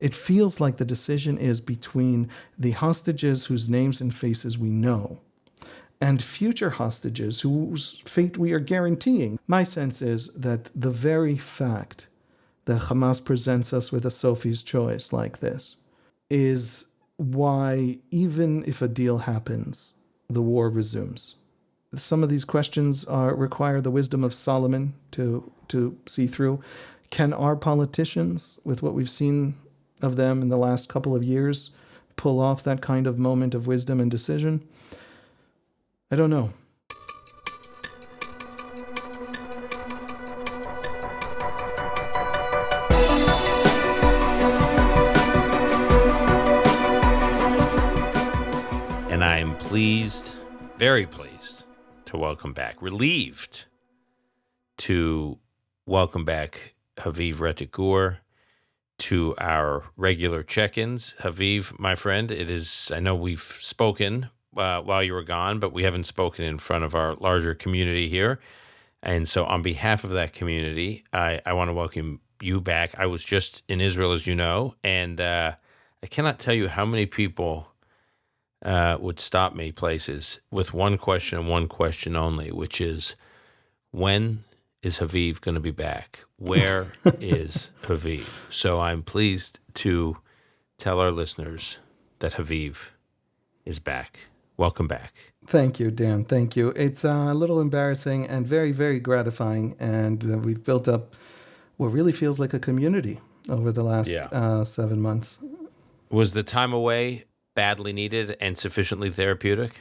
It feels like the decision is between the hostages whose names and faces we know and future hostages whose fate we are guaranteeing. My sense is that the very fact that Hamas presents us with a Sophie's choice like this is why, even if a deal happens, the war resumes. Some of these questions require the wisdom of Solomon to see through. Can our politicians, with what we've seen of them in the last couple of years, pull off that kind of moment of wisdom and decision? I don't know. And I am pleased, very pleased, to welcome back, relieved to welcome back Haviv Rettig Gur to our regular check-ins. Haviv, my friend, I know we've spoken while you were gone, but we haven't spoken in front of our larger community here. And so on behalf of that community, I want to welcome you back. I was just in Israel, as you know, and I cannot tell you how many people would stop me places with one question and one question only, which is, when is Haviv going to be back? Where is Haviv? So I'm pleased to tell our listeners that Haviv is back. Welcome back. Thank you, Dan. Thank you. It's a little embarrassing and very, very gratifying. And we've built up what really feels like a community over the last 7 months. Was the time away badly needed and sufficiently therapeutic?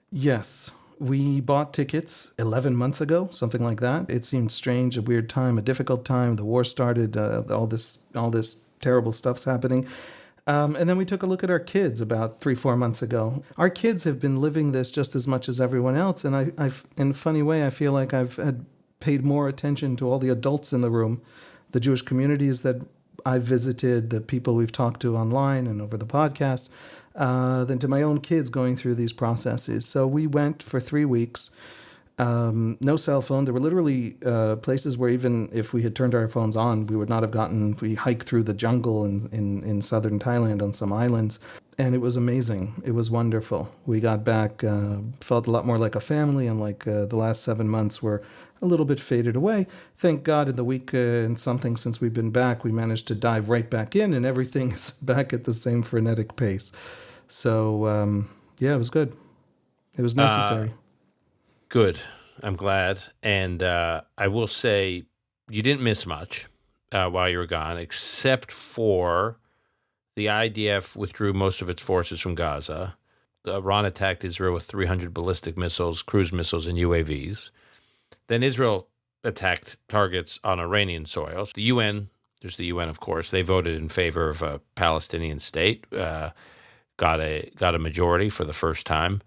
Yes. We bought tickets 11 months ago, something like that. It seemed strange, a weird time, a difficult time. The war started, all this terrible stuff's happening. And then we took a look at our kids about 3-4 months ago. Our kids have been living this just as much as everyone else. And I've, in a funny way, I feel like I've had paid more attention to all the adults in the room, the Jewish communities that I've visited, the people we've talked to online and over the podcast, than to my own kids going through these processes. So we went for 3 weeks, no cell phone. There were literally places where even if we had turned our phones on, we would not have gotten. We hiked through the jungle in southern Thailand on some islands, and it was amazing. It was wonderful. We got back, felt a lot more like a family, and like the last 7 months were a little bit faded away. Thank God in the week and something since we've been back, we managed to dive right back in, and everything is back at the same frenetic pace. So, it was good. It was necessary. Good. I'm glad. And I will say you didn't miss much while you were gone, except for the IDF withdrew most of its forces from Gaza. Iran attacked Israel with 300 ballistic missiles, cruise missiles, and UAVs. Then Israel attacked targets on Iranian soil. The UN, there's the UN, of course, they voted in favor of a Palestinian state, got a majority for the first time.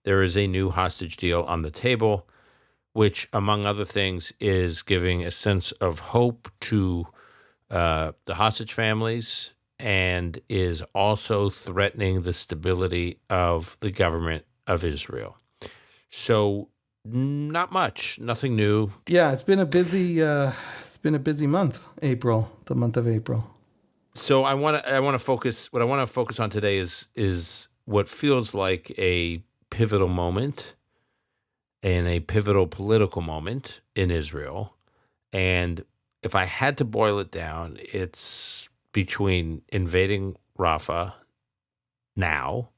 There is a new hostage deal on the table, which, among other things, is giving a sense of hope to the hostage families and is also threatening the stability of the government of Israel. So not much, nothing new. Yeah, it's been a busy month, April, the month of April. So I want to focus. What I want to focus on today is what feels like a pivotal moment and a pivotal political moment in Israel. And if I had to boil it down, it's between invading Rafah now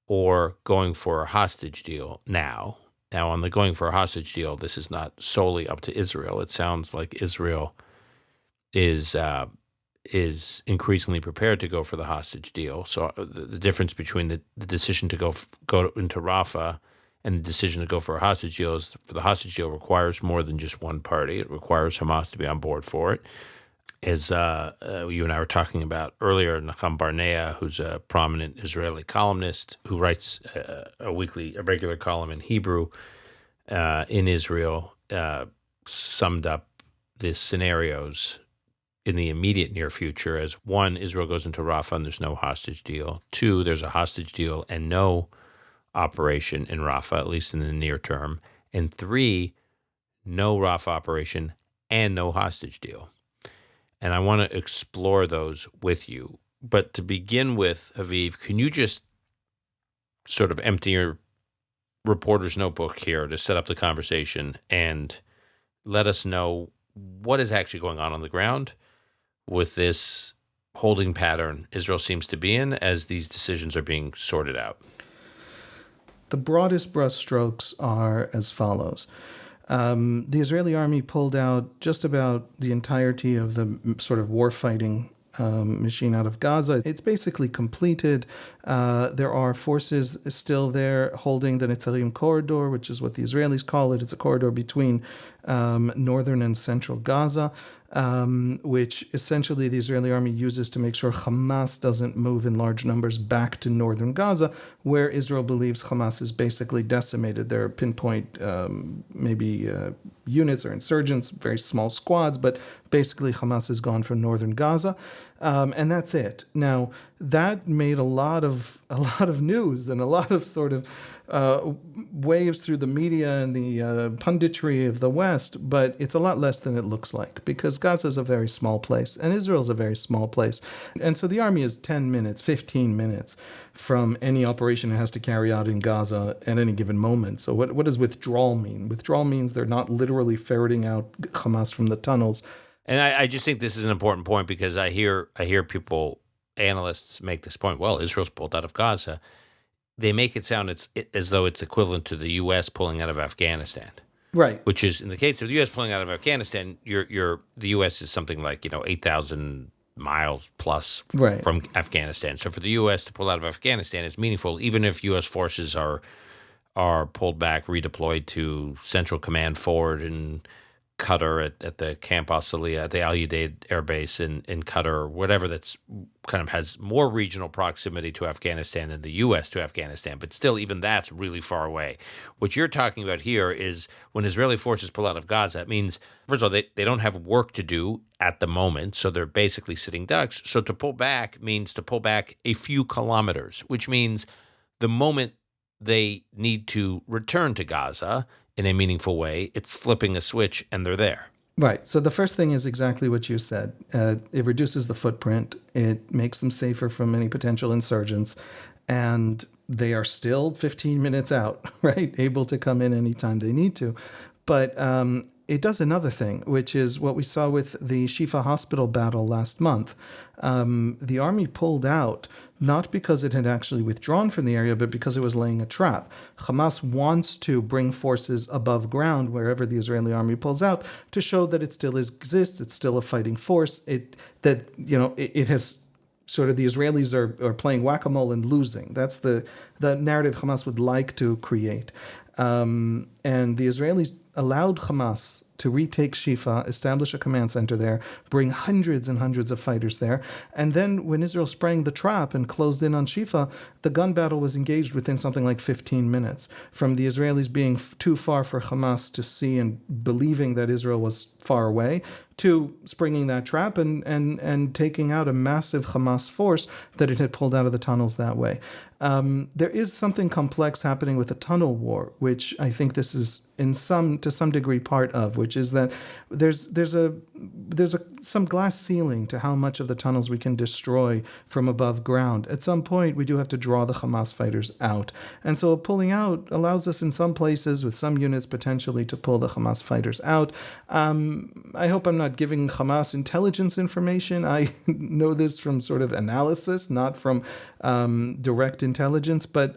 or going for a hostage deal now. Now, on the going for a hostage deal, this is not solely up to Israel. It sounds like Israel is increasingly prepared to go for the hostage deal. So the difference between the decision to go into Rafah and the decision to go for a hostage deal is for the hostage deal requires more than just one party. It requires Hamas to be on board for it. As you and I were talking about earlier, Nachum Barnea, who's a prominent Israeli columnist who writes a regular column in Hebrew in Israel, summed up the scenarios in the immediate near future as: 1, Israel goes into Rafah and there's no hostage deal. 2, there's a hostage deal and no operation in Rafah, at least in the near term. And 3, no Rafah operation and no hostage deal. and I want to explore those with you. But to begin with, Haviv, can you just sort of empty your reporter's notebook here to set up the conversation and let us know what is actually going on the ground with this holding pattern Israel seems to be in as these decisions are being sorted out? The broadest brushstrokes are as follows. The Israeli army pulled out just about the entirety of the sort of warfighting machine out of Gaza. It's basically completed. There are forces still there holding the Netzarim corridor, which is what the Israelis call it. It's a corridor between northern and central Gaza, which essentially the Israeli army uses to make sure Hamas doesn't move in large numbers back to northern Gaza, where Israel believes Hamas is basically decimated. There are pinpoint units or insurgents, very small squads, but basically Hamas is gone from northern Gaza, and that's it. Now, that made a lot of news and a lot of sort of waves through the media and the punditry of the West, but it's a lot less than it looks like, because Gaza is a very small place and Israel's a very small place. And so the army is 10 minutes, 15 minutes from any operation it has to carry out in Gaza at any given moment. So what does withdrawal mean? Withdrawal means they're not literally ferreting out Hamas from the tunnels. And I just think this is an important point, because I hear people, analysts, make this point. Well, Israel's pulled out of Gaza. They make it sound as though it's equivalent to the U.S. pulling out of Afghanistan, right? Which is, in the case of the U.S. pulling out of Afghanistan, the U.S. is something like 8,000 miles plus right from Afghanistan. So for the U.S. to pull out of Afghanistan is meaningful, even if U.S. forces are pulled back, redeployed to Central Command Forward in Qatar at the Camp Asaliya, the Al Udeid Air Base in Qatar, or whatever, that's kind of has more regional proximity to Afghanistan than the U.S. to Afghanistan. But still, even that's really far away. What you're talking about here is when Israeli forces pull out of Gaza, it means, first of all, they don't have work to do at the moment, so they're basically sitting ducks. So to pull back means to pull back a few kilometers, which means the moment they need to return to Gaza in a meaningful way, it's flipping a switch and they're there. Right. So the first thing is exactly what you said. It reduces the footprint. It makes them safer from any potential insurgents. And they are still 15 minutes out, right? Able to come in anytime they need to. But it does another thing, which is what we saw with the Shifa hospital battle last month. The army pulled out not because it had actually withdrawn from the area, but because it was laying a trap. Hamas wants to bring forces above ground wherever the Israeli army pulls out to show that it still exists, it's still a fighting force, it has sort of, the Israelis are playing whack-a-mole and losing. That's the narrative Hamas would like to create. And the Israelis allowed Hamas to retake Shifa, establish a command center there, bring hundreds and hundreds of fighters there. And then when Israel sprang the trap and closed in on Shifa, the gun battle was engaged within something like 15 minutes. From the Israelis being too far for Hamas to see and believing that Israel was far away, to springing that trap and taking out a massive Hamas force that it had pulled out of the tunnels that way. There is something complex happening with the tunnel war, which I think this is to some degree part of, which is that there's some glass ceiling to how much of the tunnels we can destroy from above ground. At some point, we do have to draw the Hamas fighters out. And so pulling out allows us in some places with some units potentially to pull the Hamas fighters out. I hope I'm not giving Hamas intelligence information. I know this from sort of analysis, not from direct intelligence, but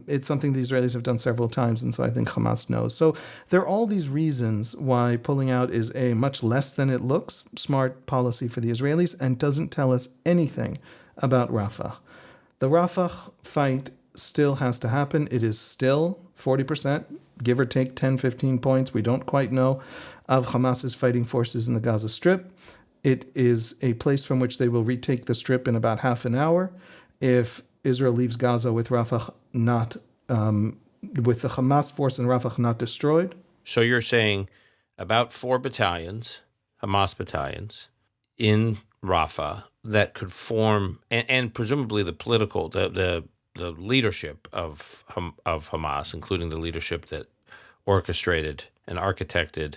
it's something the Israelis have done several times, and so I think Hamas knows. So there are all these reasons why pulling out is a much less than it looks smart policy for the Israelis and doesn't tell us anything about Rafah. The Rafah fight still has to happen. It is still 40%, give or take 10, 15 points, we don't quite know, of Hamas's fighting forces in the Gaza Strip. It is a place from which they will retake the Strip in about half an hour. If Israel leaves Gaza with Rafah with the Hamas force in Rafah not destroyed. So you're saying about 4 battalions, Hamas battalions, in Rafah that could form, and presumably the political, the leadership of Hamas, including the leadership that orchestrated and architected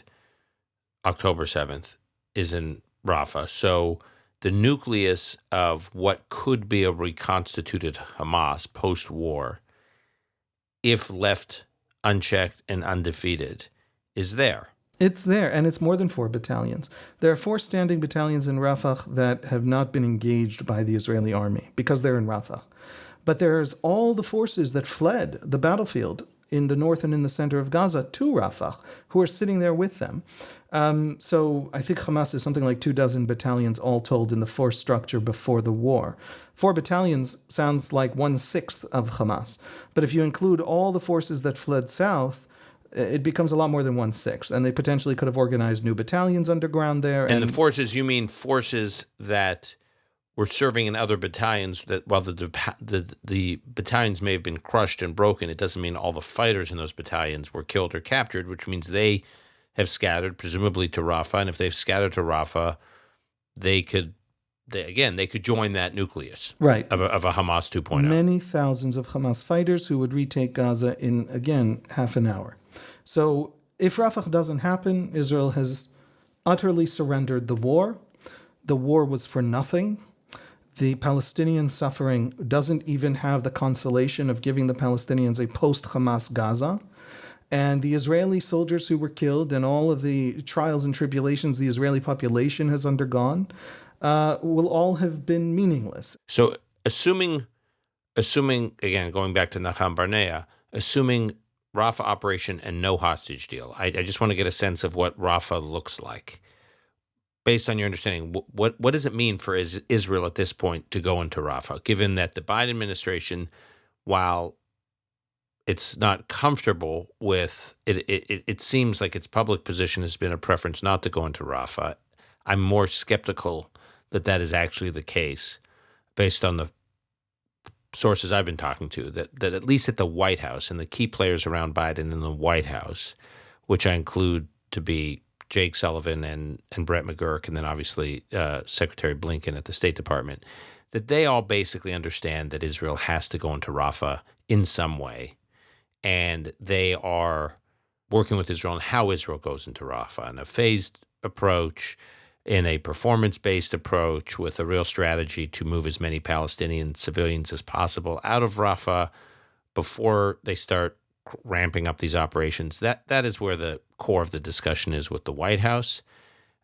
October 7th, is in Rafa. So the nucleus of what could be a reconstituted Hamas post-war, if left unchecked and undefeated, is there. It's there, and it's more than 4 battalions. There are 4 standing battalions in Rafah that have not been engaged by the Israeli army because they're in Rafah. But there's all the forces that fled the battlefield in the north and in the center of Gaza to Rafah, who are sitting there with them. So I think Hamas is something like 24 battalions all told in the force structure before the war. 4 battalions sounds like 1/6 of Hamas. But if you include all the forces that fled south, it becomes a lot more than 1/6. And they potentially could have organized new battalions underground there. And the forces, you mean forces that were serving in other battalions, that while the battalions may have been crushed and broken, it doesn't mean all the fighters in those battalions were killed or captured, which means they have scattered, presumably to Rafah. And if they've scattered to Rafah, they could join that nucleus, right, of a Hamas 2.0. Many thousands of Hamas fighters who would retake Gaza in, again, half an hour. So if Rafah doesn't happen, Israel has utterly surrendered the war. The war was for nothing. The Palestinian suffering doesn't even have the consolation of giving the Palestinians a post-Hamas Gaza. And the Israeli soldiers who were killed and all of the trials and tribulations the Israeli population has undergone will all have been meaningless. So assuming, again, going back to Nachum Barnea, assuming Rafah operation and no hostage deal, I just want to get a sense of what Rafah looks like. Based on your understanding, what does it mean for Israel at this point to go into Rafah, given that the Biden administration, while it's not comfortable with it, it seems like its public position has been a preference not to go into Rafah. I'm more skeptical that is actually the case, based on the sources I've been talking to, that at least at the White House and the key players around Biden in the White House, which I include to be Jake Sullivan and Brett McGurk, and then obviously Secretary Blinken at the State Department, that they all basically understand that Israel has to go into Rafah in some way. And they are working with Israel on how Israel goes into Rafah, in a phased approach, in a performance-based approach, with a real strategy to move as many Palestinian civilians as possible out of Rafah before they start ramping up these operations. That is where the core of the discussion is with the White House.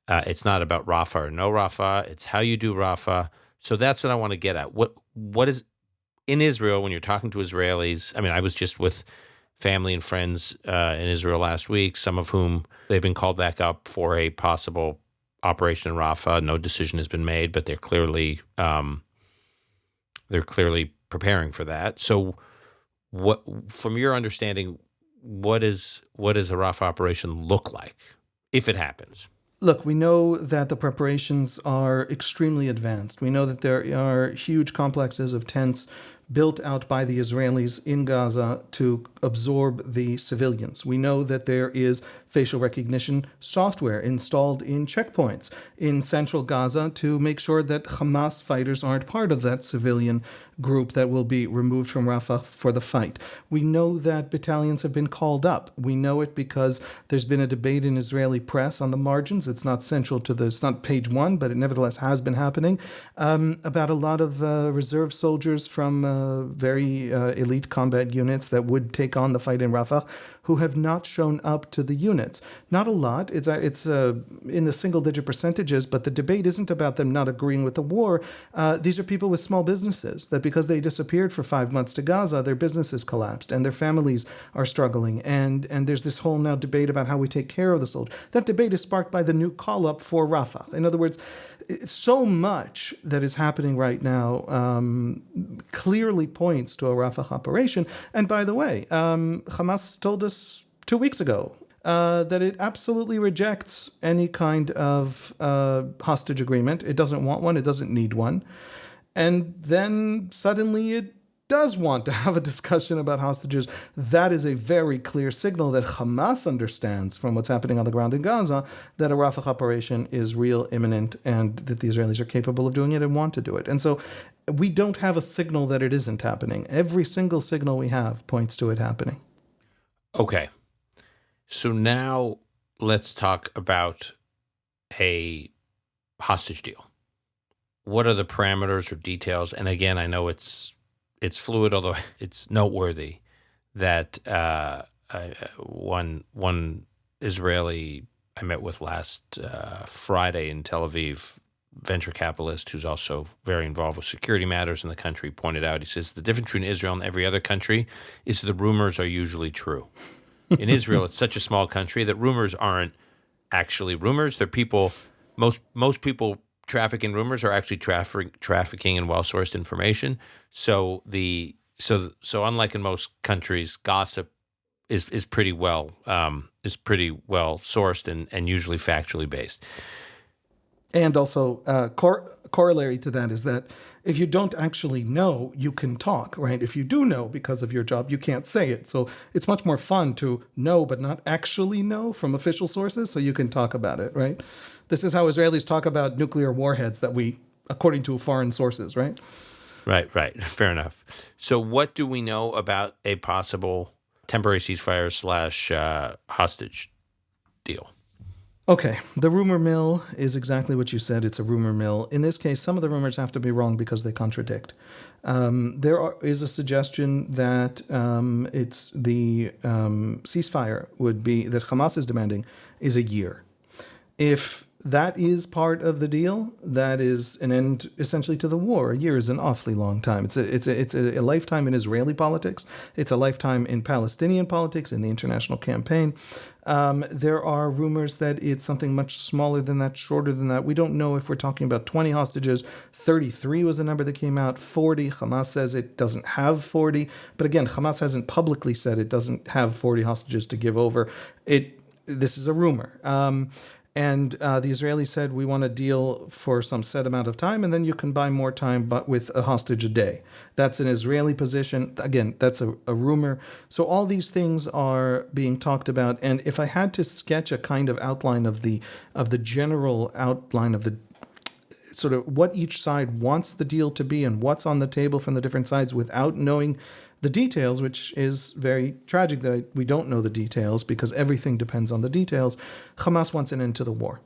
It's not about Rafah or no Rafah. It's how you do Rafah. So that's what I want to get at. What is in Israel when you're talking to Israelis? I mean, I was just with family and friends in Israel last week, some of whom they've been called back up for a possible operation in Rafah. No decision has been made, but they're clearly preparing for that. So, what, from your understanding, what does a Rafah operation look like if it happens? Look, we know that the preparations are extremely advanced. We know that there are huge complexes of tents built out by the Israelis in Gaza to absorb the civilians. We know that there is facial recognition software installed in checkpoints in central Gaza to make sure that Hamas fighters aren't part of that civilian group that will be removed from Rafah for the fight. We know that battalions have been called up. We know it because there's been a debate in Israeli press on the margins. It's not central to it's not page one, but it nevertheless has been happening, about a lot of reserve soldiers from very elite combat units that would take on the fight in Rafah who have not shown up to the units. Not a lot. It's in the single-digit percentages, but the debate isn't about them not agreeing with the war. These are people with small businesses that because they disappeared for 5 months to Gaza, their businesses collapsed and their families are struggling. And there's this whole now debate about how we take care of the soldiers. That debate is sparked by the new call-up for Rafah. In other words, so much that is happening right now clearly points to a Rafah operation. And by the way, Hamas told us 2 weeks ago that it absolutely rejects any kind of hostage agreement. It doesn't want one. It doesn't need one. And then suddenly it does want to have a discussion about hostages. That is a very clear signal that Hamas understands from what's happening on the ground in Gaza that a Rafah operation is real, imminent, and that the Israelis are capable of doing it and want to do it. And so we don't have a signal that it isn't happening. Every single signal we have points to it happening. Okay. So now let's talk about a hostage deal? What are the parameters or details? And again, I know it's fluid, although it's noteworthy that one Israeli I met with last Friday in Tel Aviv, venture capitalist who's also very involved with security matters in the country, pointed out, he says, the difference between Israel and every other country is the rumors are usually true. In Israel, it's such a small country that rumors aren't actually rumors. They're people, most people traffic in rumors are actually trafficking in well-sourced information. So unlike in most countries, gossip is pretty well sourced and usually factually based. And also, corollary to that is that if you don't actually know, you can talk, right? If you do know because of your job, you can't say it. So it's much more fun to know but not actually know from official sources, so you can talk about it, right? This is how Israelis talk about nuclear warheads according to foreign sources, right? Right. Fair enough. So what do we know about a possible temporary ceasefire / hostage deal? Okay, the rumor mill is exactly what you said. It's a rumor mill. In this case, some of the rumors have to be wrong because they contradict. Is a suggestion that it's the ceasefire would be that Hamas is demanding is a year. If that is part of the deal, that is an end essentially to the war. A year is an awfully long time. It's a lifetime in Israeli politics. It's a lifetime in Palestinian politics, in the international campaign. There are rumors that it's something much smaller than that, shorter than that. We don't know if we're talking about 20 hostages. 33 was the number that came out. 40. Hamas says it doesn't have 40. But again, Hamas hasn't publicly said it doesn't have 40 hostages to give over. This is a rumor. And the Israelis said, we want a deal for some set amount of time, and then you can buy more time, but with a hostage a day. That's an Israeli position. Again, that's a rumor. So all these things are being talked about. And if I had to sketch a kind of outline of the general outline of the sort of what each side wants the deal to be and what's on the table from the different sides without knowing the details, which is very tragic that we don't know the details because everything depends on the details. Hamas wants an end to the war.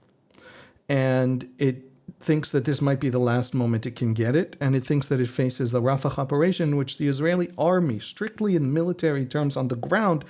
And it thinks that this might be the last moment it can get it. And it thinks that it faces the Rafah operation, which the Israeli army, strictly in military terms on the ground,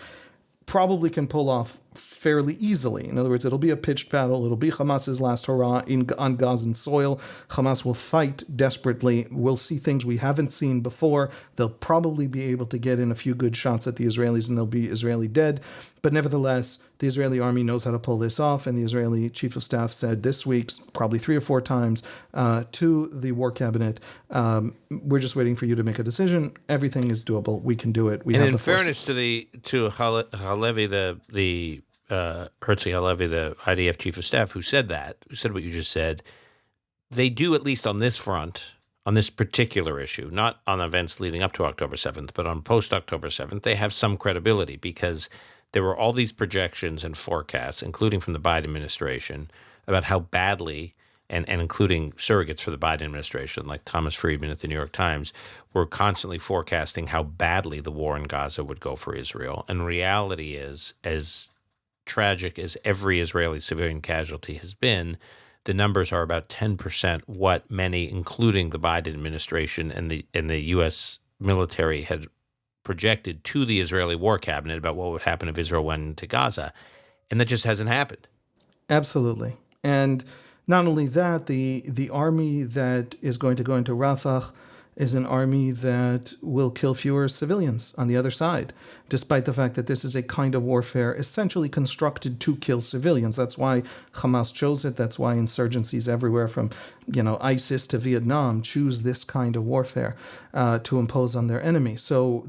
probably can pull off fairly easily. In other words, it'll be a pitched battle. It'll be Hamas's last hurrah on Gazan soil. Hamas will fight desperately. We'll see things we haven't seen before. They'll probably be able to get in a few good shots at the Israelis and there'll be Israeli dead. But nevertheless, the Israeli army knows how to pull this off. And the Israeli chief of staff said this week, probably 3 or 4 times, to the war cabinet, we're just waiting for you to make a decision. Everything is doable. We can do it. We have the forces. In fairness to Halevi, the Herzl Halevi, the IDF chief of staff, who said what you just said, they do, at least on this front, on this particular issue, not on events leading up to October 7th, but on post-October 7th, they have some credibility because there were all these projections and forecasts, including from the Biden administration, about how badly, and including surrogates for the Biden administration, like Thomas Friedman at the New York Times, were constantly forecasting how badly the war in Gaza would go for Israel. And reality is, as tragic as every Israeli civilian casualty has been, the numbers are about 10% what many, including the Biden administration and the U.S. military, had projected to the Israeli war cabinet about what would happen if Israel went into Gaza. And that just hasn't happened. Absolutely. And not only that, the army that is going to go into Rafah is an army that will kill fewer civilians on the other side, despite the fact that this is a kind of warfare essentially constructed to kill civilians. That's why Hamas chose it. That's why insurgencies everywhere from, ISIS to Vietnam choose this kind of warfare to impose on their enemy. So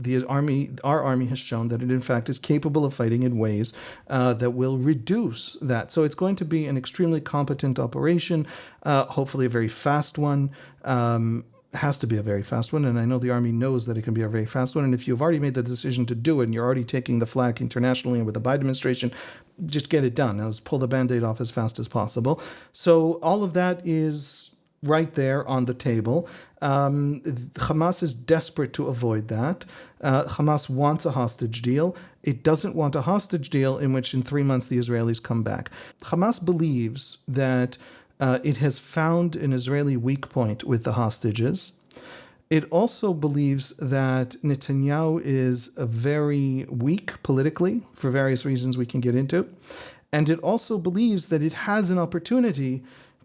our army has shown that it in fact is capable of fighting in ways that will reduce that. So it's going to be an extremely competent operation, hopefully a very fast one. Has to be a very fast one, and I know the army knows that it can be a very fast one. And if you've already made the decision to do it and you're already taking the flak internationally and with the Biden administration, just get it done. Now, just pull the Band-Aid off as fast as possible. So all of that is right there on the table. Hamas is desperate to avoid that. Hamas wants a hostage deal. It doesn't want a hostage deal in which in 3 months the Israelis come back. Hamas believes that It has found an Israeli weak point with the hostages. It also believes that Netanyahu is very weak politically for various reasons we can get into. And it also believes that it has an opportunity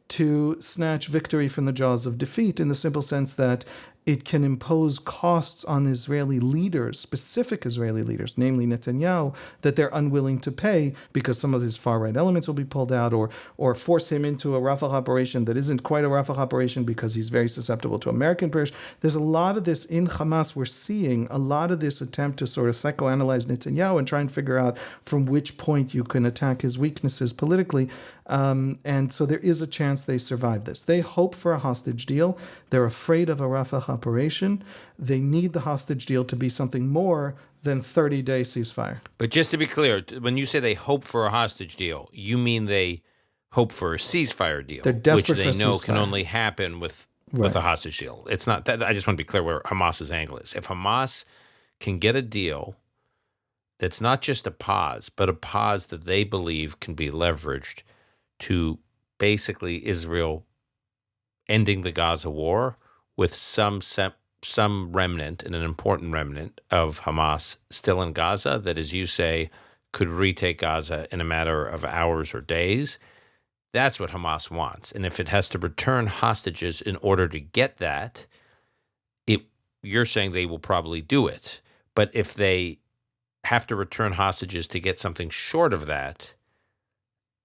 to snatch victory from the jaws of defeat in the simple sense that it can impose costs on Israeli leaders, specific Israeli leaders, namely Netanyahu, that they're unwilling to pay because some of his far-right elements will be pulled out, or force him into a Rafah operation that isn't quite a Rafah operation because he's very susceptible to American pressure. There's a lot of this in Hamas. We're seeing a lot of this attempt to sort of psychoanalyze Netanyahu and try and figure out from which point you can attack his weaknesses politically. And so there is a chance they survive this. They hope for a hostage deal. They're afraid of a Rafah operation. They need the hostage deal to be something more than 30-day ceasefire. But just to be clear, when you say they hope for a hostage deal, you mean they hope for a ceasefire deal, They're desperate which they for a know ceasefire. can only happen with a hostage deal. It's not that. I just want to be clear where Hamas's angle is. If Hamas can get a deal that's not just a pause, but a pause that they believe can be leveraged to basically Israel ending the Gaza war with some remnant, and an important remnant of Hamas still in Gaza that, as you say, could retake Gaza in a matter of hours or days. That's what Hamas wants. And if it has to return hostages in order to get that, you're saying they will probably do it. But if they have to return hostages to get something short of that,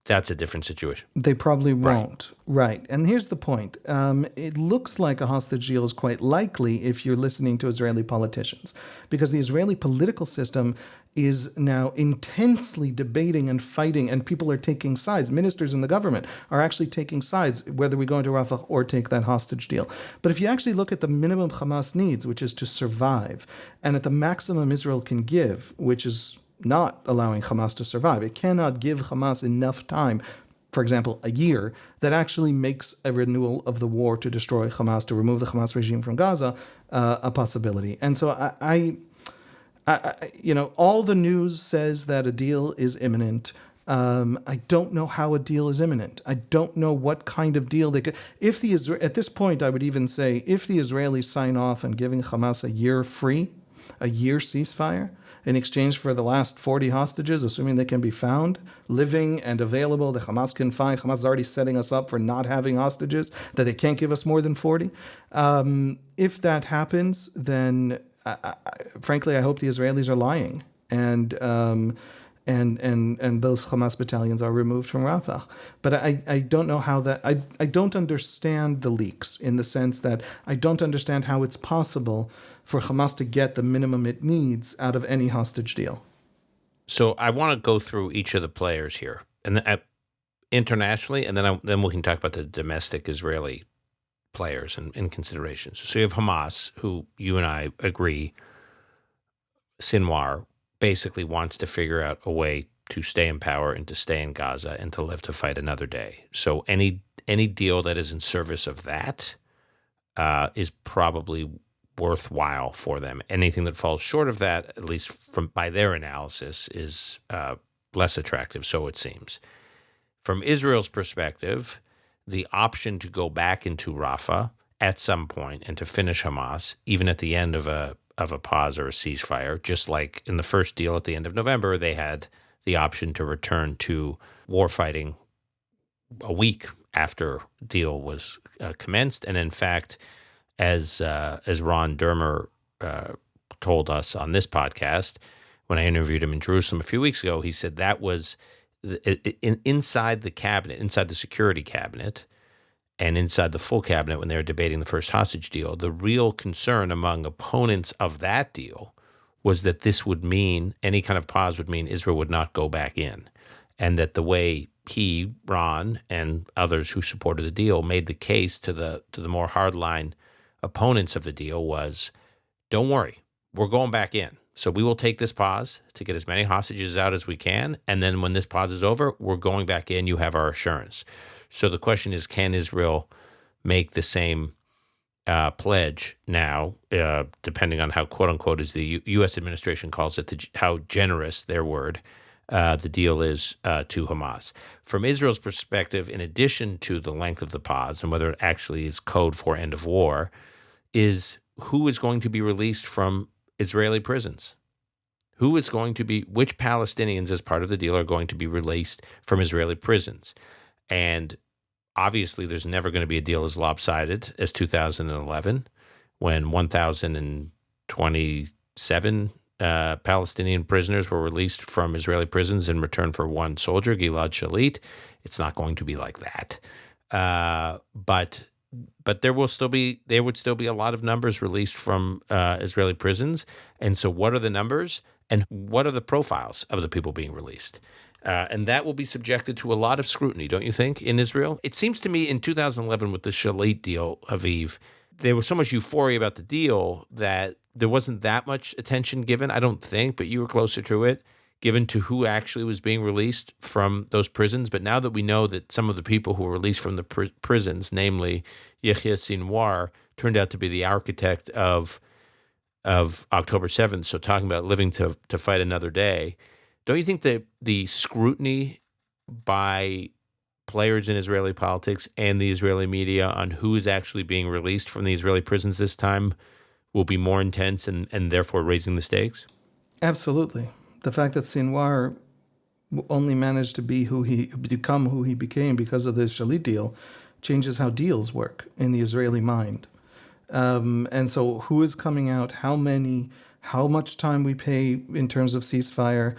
that's a different situation. They probably won't. Right. And here's the point. It looks like a hostage deal is quite likely if you're listening to Israeli politicians, because the Israeli political system is now intensely debating and fighting, and people are taking sides. Ministers in the government are actually taking sides, whether we go into Rafah or take that hostage deal. But if you actually look at the minimum Hamas needs, which is to survive, and at the maximum Israel can give, which is not allowing Hamas to survive. It cannot give Hamas enough time, for example, a year, that actually makes a renewal of the war to destroy Hamas, to remove the Hamas regime from Gaza, a possibility. And so I all the news says that a deal is imminent. I don't know how a deal is imminent. I don't know what kind of deal they could. At this point, I would even say, if the Israelis sign off on giving Hamas a year free, a year ceasefire, in exchange for the last 40 hostages, assuming they can be found, living and available, that Hamas can find. Hamas is already setting us up for not having hostages, that they can't give us more than 40. If that happens, then frankly, I hope the Israelis are lying, and those Hamas battalions are removed from Rafah. But I don't know how that. I don't understand the leaks, in the sense that I don't understand how it's possible for Hamas to get the minimum it needs out of any hostage deal. So I want to go through each of the players here, and internationally, and then we can talk about the domestic Israeli players and considerations. So you have Hamas, who you and I agree, Sinwar basically wants to figure out a way to stay in power and to stay in Gaza and to live to fight another day. So any deal that is in service of that is probably worthwhile for them. Anything that falls short of that, at least by their analysis, is less attractive, so it seems. From Israel's perspective, the option to go back into Rafah at some point and to finish Hamas, even at the end of a pause or a ceasefire, just like in the first deal at the end of November, they had the option to return to war fighting a week after the deal was commenced. And in fact, as Ron Dermer told us on this podcast, when I interviewed him in Jerusalem a few weeks ago, he said that was inside the cabinet, inside the security cabinet, and inside the full cabinet when they were debating the first hostage deal. The real concern among opponents of that deal was that this would mean, any kind of pause would mean Israel would not go back in, and that the way he, Ron, and others who supported the deal made the case to the more hardline opponents of the deal was, don't worry, we're going back in. So we will take this pause to get as many hostages out as we can, and then when this pause is over, we're going back in. You have our assurance. So the question is, can Israel make the same pledge now, depending on how, quote unquote, as the U.S. administration calls it, how generous, their word, the deal is to Hamas. From Israel's perspective, in addition to the length of the pause and whether it actually is code for end of war, is who is going to be released from Israeli prisons? Which Palestinians, as part of the deal, are going to be released from Israeli prisons? And obviously, there's never going to be a deal as lopsided as 2011, when 1,027 Palestinian prisoners were released from Israeli prisons in return for one soldier, Gilad Shalit. It's not going to be like that. But there would still be a lot of numbers released from Israeli prisons. And so what are the numbers and what are the profiles of the people being released? And that will be subjected to a lot of scrutiny, don't you think, in Israel? It seems to me in 2011 with the Shalit deal, Haviv, there was so much euphoria about the deal that there wasn't that much attention given, I don't think, but you were closer to it, given to who actually was being released from those prisons. But now that we know that some of the people who were released from the prisons, namely Yahya Sinwar, turned out to be the architect of October 7th, so talking about living to fight another day, don't you think that the scrutiny by players in Israeli politics and the Israeli media on who is actually being released from the Israeli prisons this time will be more intense and therefore raising the stakes? Absolutely. The fact that Sinwar only managed to become who he became because of the Shalit deal changes how deals work in the Israeli mind. And so who is coming out, how many, how much time we pay in terms of ceasefire,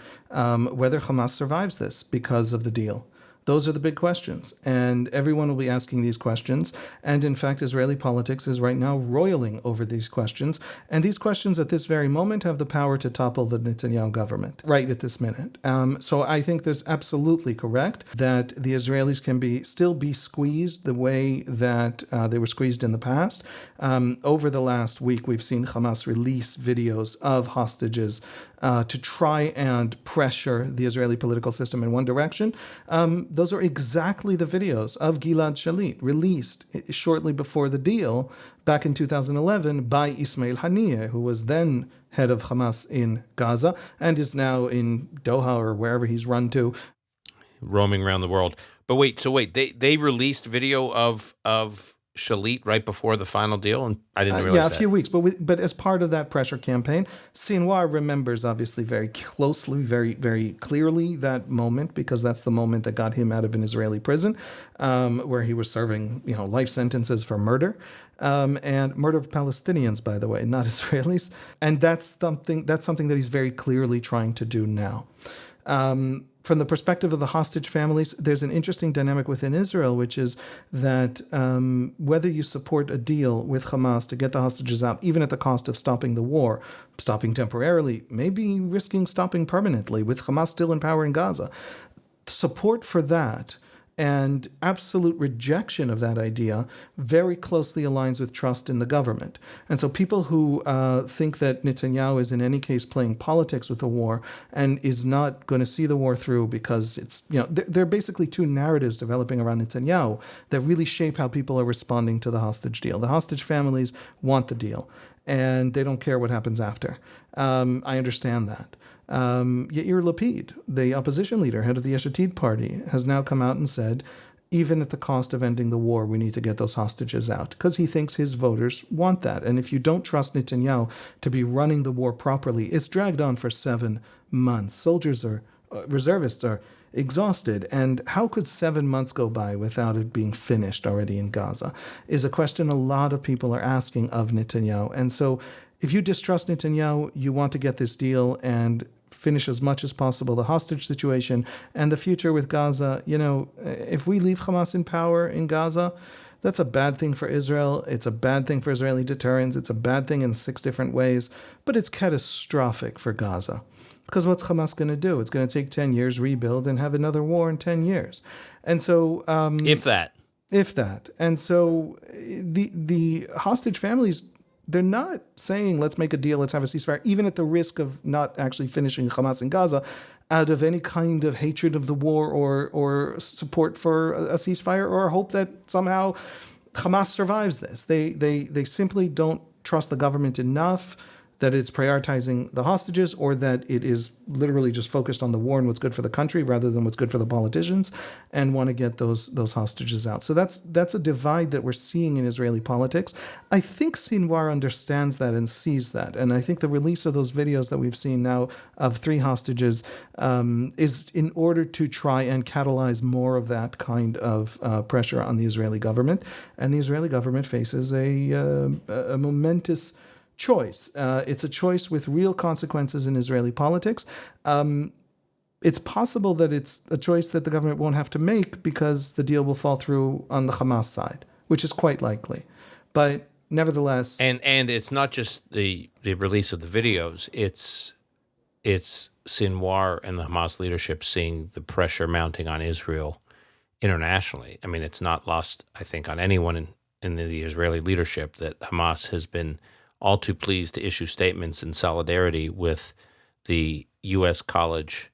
whether Hamas survives this because of the deal. Those are the big questions, and everyone will be asking these questions. And in fact, Israeli politics is right now roiling over these questions. And these questions at this very moment have the power to topple the Netanyahu government right at this minute. So I think there's absolutely correct that the Israelis can still be squeezed the way that they were squeezed in the past. Over the last week, we've seen Hamas release videos of hostages to try and pressure the Israeli political system in one direction. Those are exactly the videos of Gilad Shalit released shortly before the deal back in 2011 by Ismail Haniyeh, who was then head of Hamas in Gaza and is now in Doha or wherever he's run to. Roaming around the world. But wait, they released video of Shalit right before the final deal, and I didn't realize that. A few weeks, but as part of that pressure campaign, Sinwar remembers obviously very closely, very, very clearly that moment, because that's the moment that got him out of an Israeli prison, where he was serving, life sentences for murder, and murder of Palestinians, by the way, not Israelis, and that's something that he's very clearly trying to do now. From the perspective of the hostage families, there's an interesting dynamic within Israel, which is that whether you support a deal with Hamas to get the hostages out, even at the cost of stopping the war, stopping temporarily, maybe risking stopping permanently with Hamas still in power in Gaza, support for that and absolute rejection of that idea very closely aligns with trust in the government. And so people who think that Netanyahu is in any case playing politics with the war and is not going to see the war through because it's, there are basically two narratives developing around Netanyahu that really shape how people are responding to the hostage deal. The hostage families want the deal, and they don't care what happens after. I understand that. Yair Lapid, the opposition leader, head of the Intra-party party, has now come out and said, even at the cost of ending the war, we need to get those hostages out, because he thinks his voters want that. And if you don't trust Netanyahu to be running the war properly, it's dragged on for 7 months. Reservists are exhausted. And how could 7 months go by without it being finished already in Gaza is a question a lot of people are asking of Netanyahu. And so if you distrust Netanyahu, you want to get this deal and finish as much as possible the hostage situation and the future with Gaza. If we leave Hamas in power in Gaza, that's a bad thing for Israel. It's a bad thing for Israeli deterrence. It's a bad thing in 6 different ways, but it's catastrophic for Gaza. Because what's Hamas going to do? It's going to take 10 years, rebuild, and have another war in 10 years. And so... If that. And so the hostage families, they're not saying, let's make a deal, let's have a ceasefire, even at the risk of not actually finishing Hamas in Gaza, out of any kind of hatred of the war or support for a ceasefire or hope that somehow Hamas survives this. They simply don't trust the government enough that it's prioritizing the hostages, or that it is literally just focused on the war and what's good for the country rather than what's good for the politicians, and want to get those hostages out. So that's a divide that we're seeing in Israeli politics. I think Sinwar understands that and sees that, and I think the release of those videos that we've seen now of 3 hostages is in order to try and catalyze more of that kind of pressure on the Israeli government. And the Israeli government faces a momentous choice. It's a choice with real consequences in Israeli politics. It's possible that it's a choice that the government won't have to make because the deal will fall through on the Hamas side, which is quite likely. But nevertheless, and it's not just the release of the videos. It's Sinwar and the Hamas leadership seeing the pressure mounting on Israel internationally. I mean, it's not lost, I think, on anyone in the Israeli leadership that Hamas has been all too pleased to issue statements in solidarity with the U.S. college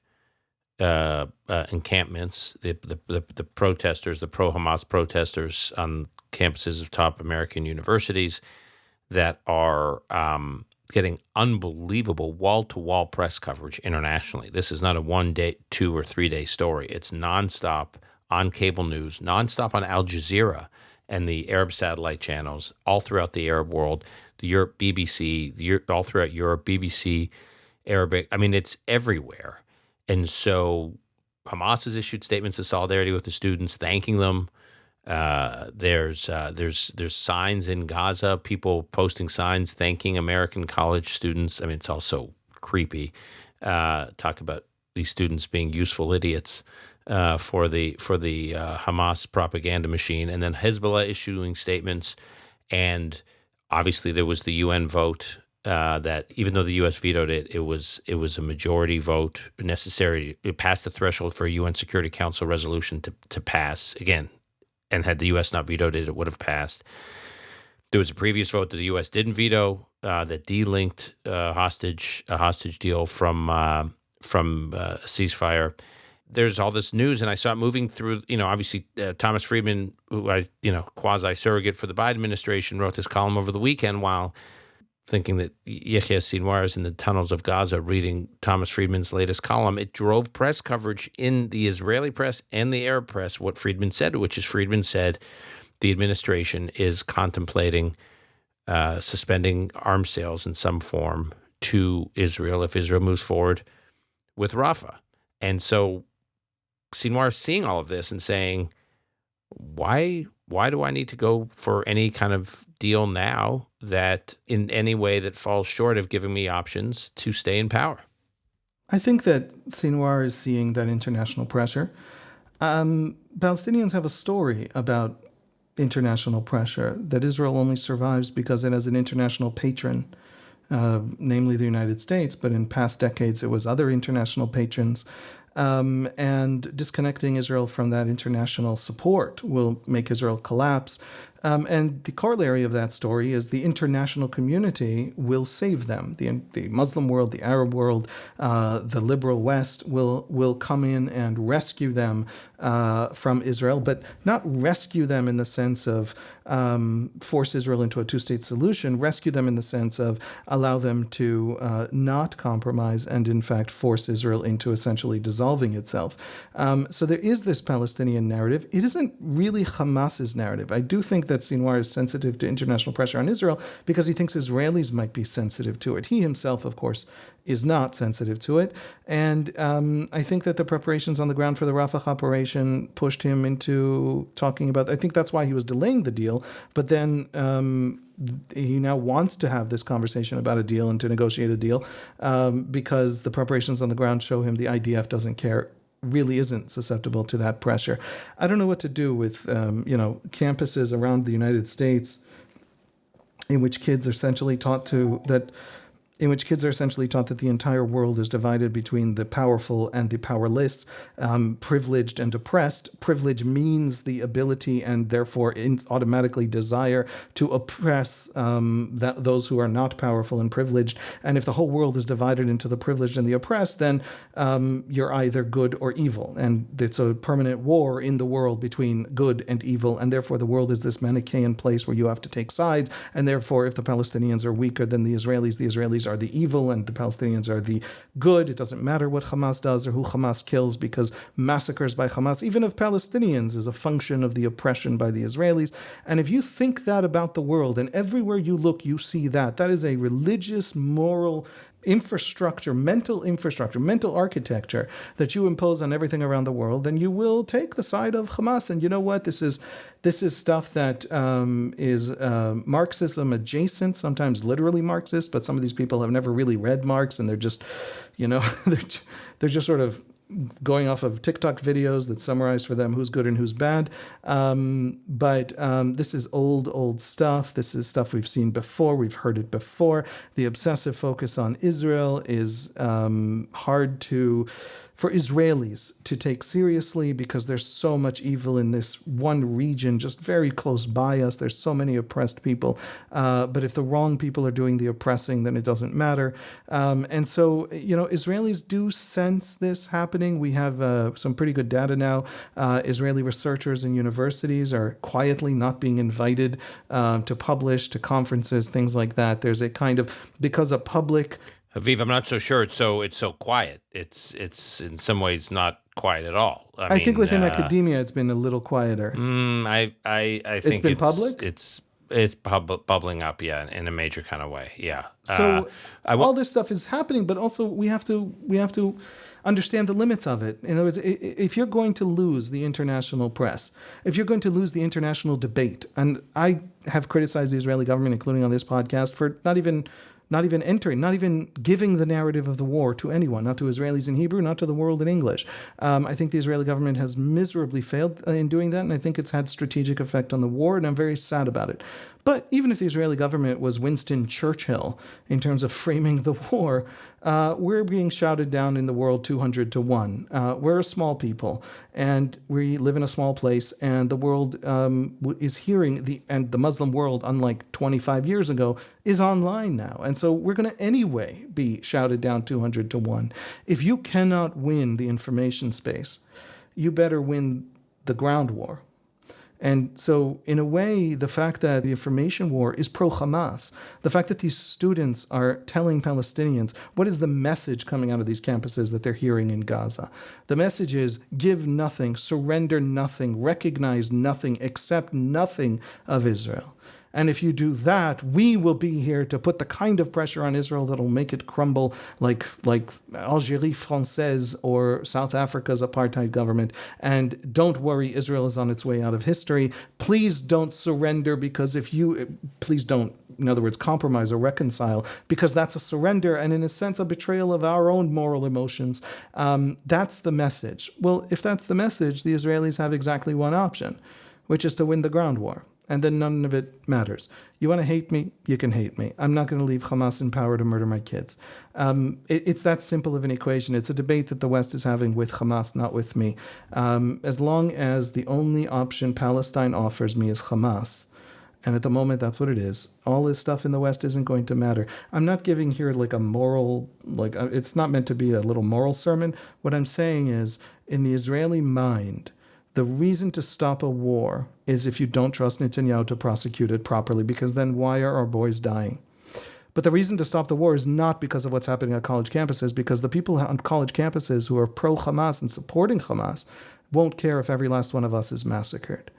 encampments, the protesters, the pro-Hamas protesters on campuses of top American universities that are getting unbelievable wall-to-wall press coverage internationally. This is not a 1 day, 2 or 3 day story. It's nonstop on cable news, nonstop on Al Jazeera and the Arab satellite channels all throughout the Arab world, the Europe BBC, all throughout Europe, BBC, Arabic. I mean, it's everywhere. And so Hamas has issued statements of solidarity with the students, thanking them. There's signs in Gaza, people posting signs thanking American college students. I mean, it's also creepy. Talk about these students being useful idiots for the Hamas propaganda machine, and then Hezbollah issuing statements, and obviously there was the UN vote that even though the U.S. vetoed it, it was a majority vote necessary. It passed the threshold for a UN Security Council resolution to pass again, and had the U.S. not vetoed it, it would have passed. There was a previous vote that the U.S. didn't veto that delinked a hostage deal from a ceasefire. There's all this news, and I saw it moving through, obviously Thomas Friedman, who quasi-surrogate for the Biden administration, wrote this column over the weekend while thinking that Yahya Sinwar is in the tunnels of Gaza reading Thomas Friedman's latest column. It drove press coverage in the Israeli press and the Arab press, what Friedman said, which is Friedman said the administration is contemplating suspending arms sales in some form to Israel if Israel moves forward with Rafah. And so Sinwar is seeing all of this and saying, why do I need to go for any kind of deal now that in any way that falls short of giving me options to stay in power? I think that Sinwar is seeing that international pressure. Palestinians have a story about international pressure, that Israel only survives because it has an international patron, namely the United States, but in past decades it was other international patrons. And disconnecting Israel from that international support will make Israel collapse. And the corollary of that story is the international community will save them. The Muslim world, the Arab world, the liberal West will come in and rescue them from Israel, but not rescue them in the sense of force Israel into a two-state solution, rescue them in the sense of allow them to not compromise and, in fact, force Israel into essentially dissolving itself. So there is this Palestinian narrative. It isn't really Hamas's narrative. I do think that Sinwar is sensitive to international pressure on Israel because he thinks Israelis might be sensitive to it. He himself, of course, is not sensitive to it. And I think that the preparations on the ground for the Rafah operation pushed him into talking about, I think that's why he was delaying the deal. But then he now wants to have this conversation about a deal and to negotiate a deal because the preparations on the ground show him the IDF doesn't care, really isn't susceptible to that pressure. I don't know what to do with, campuses around the United States in which kids are essentially taught that the entire world is divided between the powerful and the powerless, privileged and oppressed. Privilege means the ability and therefore automatically desire to oppress those who are not powerful and privileged. And if the whole world is divided into the privileged and the oppressed, then you're either good or evil. And it's a permanent war in the world between good and evil. And therefore the world is this Manichaean place where you have to take sides. And therefore if the Palestinians are weaker than the Israelis Israelis are the evil and the Palestinians are the good. It doesn't matter what Hamas does or who Hamas kills because massacres by Hamas, even of Palestinians, is a function of the oppression by the Israelis. And if you think that about the world, and everywhere you look, you see that, that is a religious, moral infrastructure, mental architecture that you impose on everything around the world, then you will take the side of Hamas. And you know what? This is stuff that is Marxism adjacent, sometimes literally Marxist, but some of these people have never really read Marx, and they're just, they're just sort of going off of TikTok videos that summarize for them who's good and who's bad. But this is old stuff. This is stuff we've seen before. We've heard it before. The obsessive focus on Israel is hard for Israelis to take seriously because there's so much evil in this one region, just very close by us. There's so many oppressed people. But if the wrong people are doing the oppressing, then it doesn't matter. And so, Israelis do sense this happening. We have some pretty good data now. Israeli researchers in universities are quietly not being invited to publish, to conferences, things like that. There's a kind of, because a public... Haviv, I'm not so sure it's so quiet. It's in some ways not quiet at all. I think within academia it's been a little quieter. I think it's been public. It's bubbling up, in a major kind of way, yeah. So all this stuff is happening, but also we have to understand the limits of it. In other words, if you're going to lose the international press, if you're going to lose the international debate, and I have criticized the Israeli government, including on this podcast, for not even giving the narrative of the war to anyone, not to Israelis in Hebrew, not to the world in English. I think the Israeli government has miserably failed in doing that, and I think it's had strategic effect on the war, and I'm very sad about it. But even if the Israeli government was Winston Churchill in terms of framing the war, we're being shouted down in the world 200 to 1. We're a small people, and we live in a small place, and the world is hearing, and the Muslim world, unlike 25 years ago, is online now. And so we're going to anyway be shouted down 200 to 1. If you cannot win the information space, you better win the ground war. And so, in a way, the fact that the information war is pro-Hamas, the fact that these students are telling Palestinians, what is the message coming out of these campuses that they're hearing in Gaza? The message is, give nothing, surrender nothing, recognize nothing, accept nothing of Israel. And if you do that, we will be here to put the kind of pressure on Israel that'll make it crumble like Algérie Française or South Africa's apartheid government. And don't worry, Israel is on its way out of history. Please don't surrender please don't, in other words, compromise or reconcile, because that's a surrender and in a sense a betrayal of our own moral emotions. That's the message. Well, if that's the message, the Israelis have exactly one option, which is to win the ground war. And then none of it matters. You want to hate me? You can hate me. I'm not going to leave Hamas in power to murder my kids. It's that simple of an equation. It's a debate that the West is having with Hamas, not with me. As long as the only option Palestine offers me is Hamas, and at the moment that's what it is, all this stuff in the West isn't going to matter. I'm not giving here like a moral, it's not meant to be a little moral sermon. What I'm saying is, in the Israeli mind, the reason to stop a war is if you don't trust Netanyahu to prosecute it properly, because then why are our boys dying? But the reason to stop the war is not because of what's happening on college campuses, because the people on college campuses who are pro-Hamas and supporting Hamas won't care if every last one of us is massacred.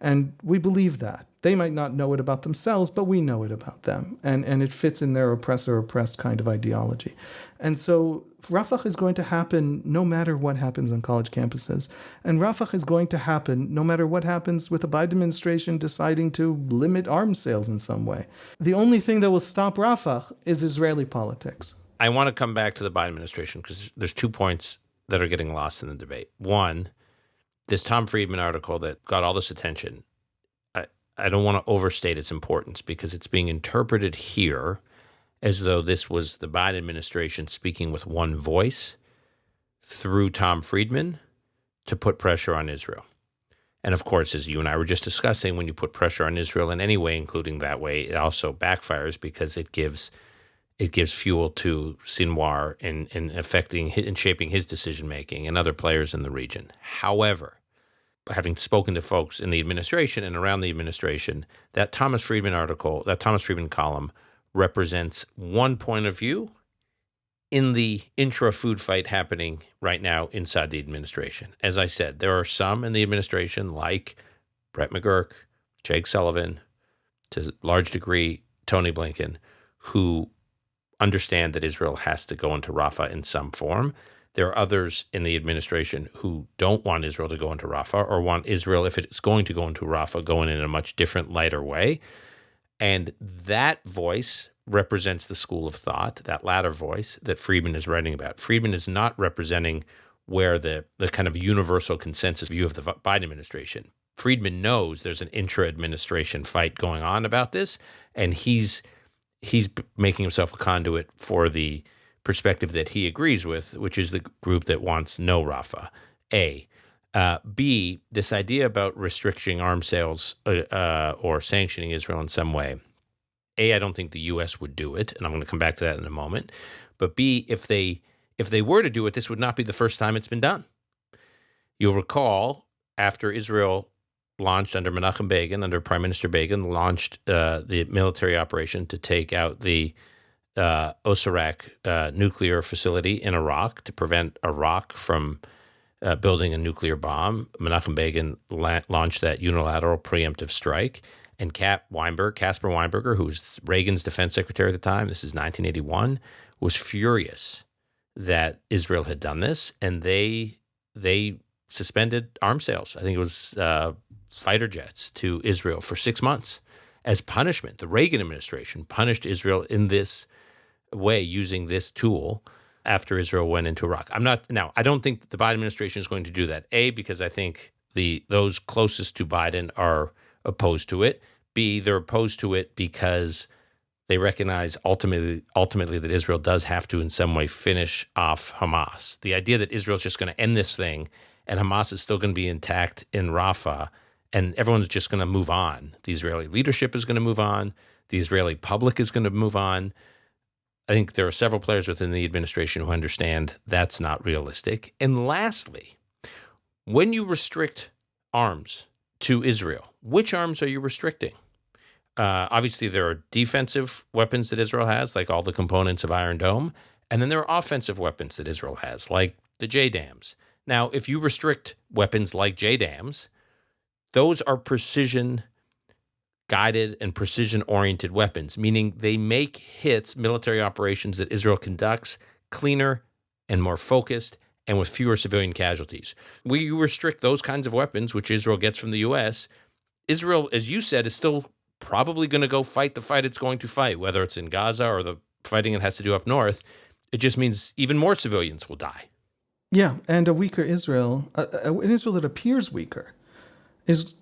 And we believe that. They might not know it about themselves, but we know it about them. And it fits in their oppressor-oppressed kind of ideology. And so Rafah is going to happen no matter what happens on college campuses. And Rafah is going to happen no matter what happens with the Biden administration deciding to limit arms sales in some way. The only thing that will stop Rafah is Israeli politics. I want to come back to the Biden administration because there's 2 points that are getting lost in the debate. One, this Tom Friedman article that got all this attention, I don't want to overstate its importance because it's being interpreted here as though this was the Biden administration speaking with one voice through Tom Friedman to put pressure on Israel. And of course, as you and I were just discussing, when you put pressure on Israel in any way, including that way, it also backfires because it gives fuel to Sinwar in affecting and shaping his decision-making and other players in the region. However, having spoken to folks in the administration and around the administration, that Thomas Friedman article, that Thomas Friedman column represents one point of view in the intra-food fight happening right now inside the administration. As I said, there are some in the administration like Brett McGurk, Jake Sullivan, to a large degree, Tony Blinken, who understand that Israel has to go into Rafah in some form. There are others in the administration who don't want Israel to go into Rafah, or want Israel, if it's going to go into Rafah, going in a much different, lighter way. And that voice represents the school of thought, that latter voice that Friedman is writing about. Friedman is not representing where the kind of universal consensus view of the Biden administration. Friedman knows there's an intra-administration fight going on about this, and he's making himself a conduit for the perspective that he agrees with, which is the group that wants no Rafah. A. B, this idea about restricting arms sales or sanctioning Israel in some way. A, I don't think the U.S. would do it, and I'm going to come back to that in a moment. But B, if they were to do it, this would not be the first time it's been done. You'll recall after Israel launched under Menachem Begin, under Prime Minister Begin, launched the military operation to take out the Osirak nuclear facility in Iraq to prevent Iraq from building a nuclear bomb. Menachem Begin launched that unilateral preemptive strike. And Casper Weinberger, who was Reagan's defense secretary at the time, this is 1981, was furious that Israel had done this, and they suspended arms sales. I think it was fighter jets to Israel for 6 months as punishment. The Reagan administration punished Israel in this way, using this tool after Israel went into Iraq. I don't think the Biden administration is going to do that. A, because I think those closest to Biden are opposed to it. B, they're opposed to it because they recognize ultimately that Israel does have to in some way finish off Hamas. The idea that Israel's just going to end this thing and Hamas is still going to be intact in Rafah and everyone's just going to move on. The Israeli leadership is going to move on. The Israeli public is going to move on. I think there are several players within the administration who understand that's not realistic. And lastly, when you restrict arms to Israel, which arms are you restricting? Obviously, there are defensive weapons that Israel has, like all the components of Iron Dome. And then there are offensive weapons that Israel has, like the JDAMs. Now, if you restrict weapons like JDAMs, those are precision-guided and precision-oriented weapons, meaning they make hits, military operations that Israel conducts, cleaner and more focused and with fewer civilian casualties. Where you restrict those kinds of weapons, which Israel gets from the U.S., Israel, as you said, is still probably going to go fight the fight it's going to fight, whether it's in Gaza or the fighting it has to do up north. It just means even more civilians will die. Yeah, and a weaker Israel, an Israel that appears weaker, is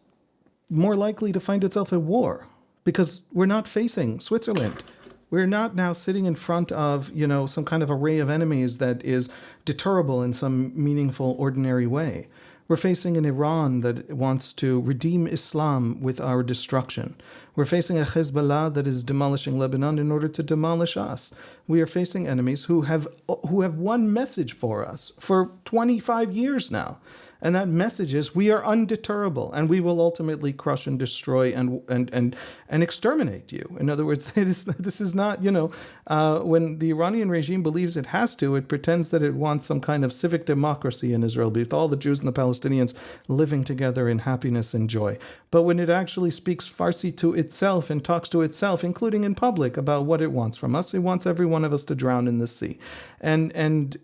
more likely to find itself at war because we're not facing Switzerland. We're not now sitting in front of, some kind of array of enemies that is deterrable in some meaningful, ordinary way. We're facing an Iran that wants to redeem Islam with our destruction. We're facing a Hezbollah that is demolishing Lebanon in order to demolish us. We are facing enemies who have one message for us for 25 years now. And that message is we are undeterrable and we will ultimately crush and destroy and exterminate you. In other words, this is not, when the Iranian regime believes it has to, it pretends that it wants some kind of civic democracy in Israel, with all the Jews and the Palestinians living together in happiness and joy. But when it actually speaks Farsi to itself and talks to itself, including in public, about what it wants from us, it wants every one of us to drown in the sea. And in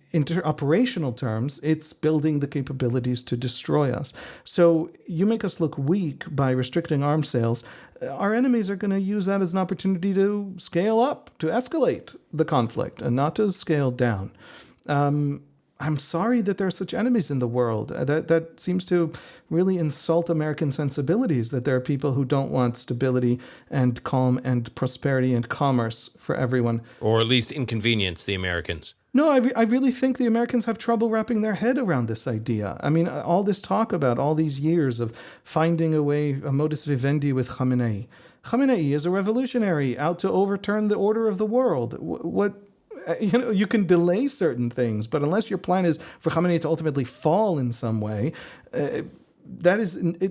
operational terms, it's building the capabilities to destroy us. So you make us look weak by restricting arms sales. Our enemies are going to use that as an opportunity to scale up, to escalate the conflict, and not to scale down. I'm sorry that there are such enemies in the world. That seems to really insult American sensibilities, that there are people who don't want stability and calm and prosperity and commerce for everyone. Or at least inconvenience the Americans. No, I really think the Americans have trouble wrapping their head around this idea. I mean, all this talk about all these years of finding a way, a modus vivendi with Khamenei. Khamenei is a revolutionary out to overturn the order of the world. You can delay certain things, but unless your plan is for Khamenei to ultimately fall in some way, it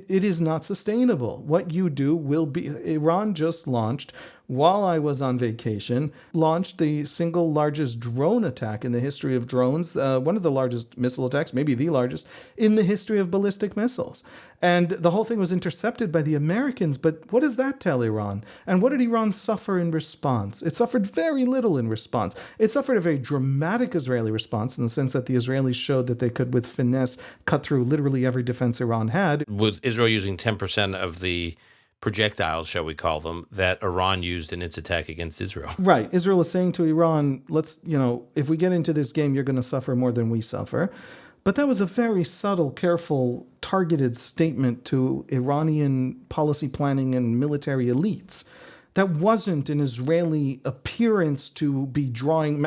is not sustainable. What you do will be. Iran just launched while I was on vacation, launched the single largest drone attack in the history of drones, one of the largest missile attacks, maybe the largest, in the history of ballistic missiles. And the whole thing was intercepted by the Americans. But what does that tell Iran? And what did Iran suffer in response? It suffered very little in response. It suffered a very dramatic Israeli response in the sense that the Israelis showed that they could, with finesse, cut through literally every defense Iran had. With Israel using 10% of the projectiles, shall we call them, that Iran used in its attack against Israel. Right. Israel was saying to Iran, if we get into this game, you're going to suffer more than we suffer. But that was a very subtle, careful, targeted statement to Iranian policy planning and military elites. That wasn't an Israeli appearance to be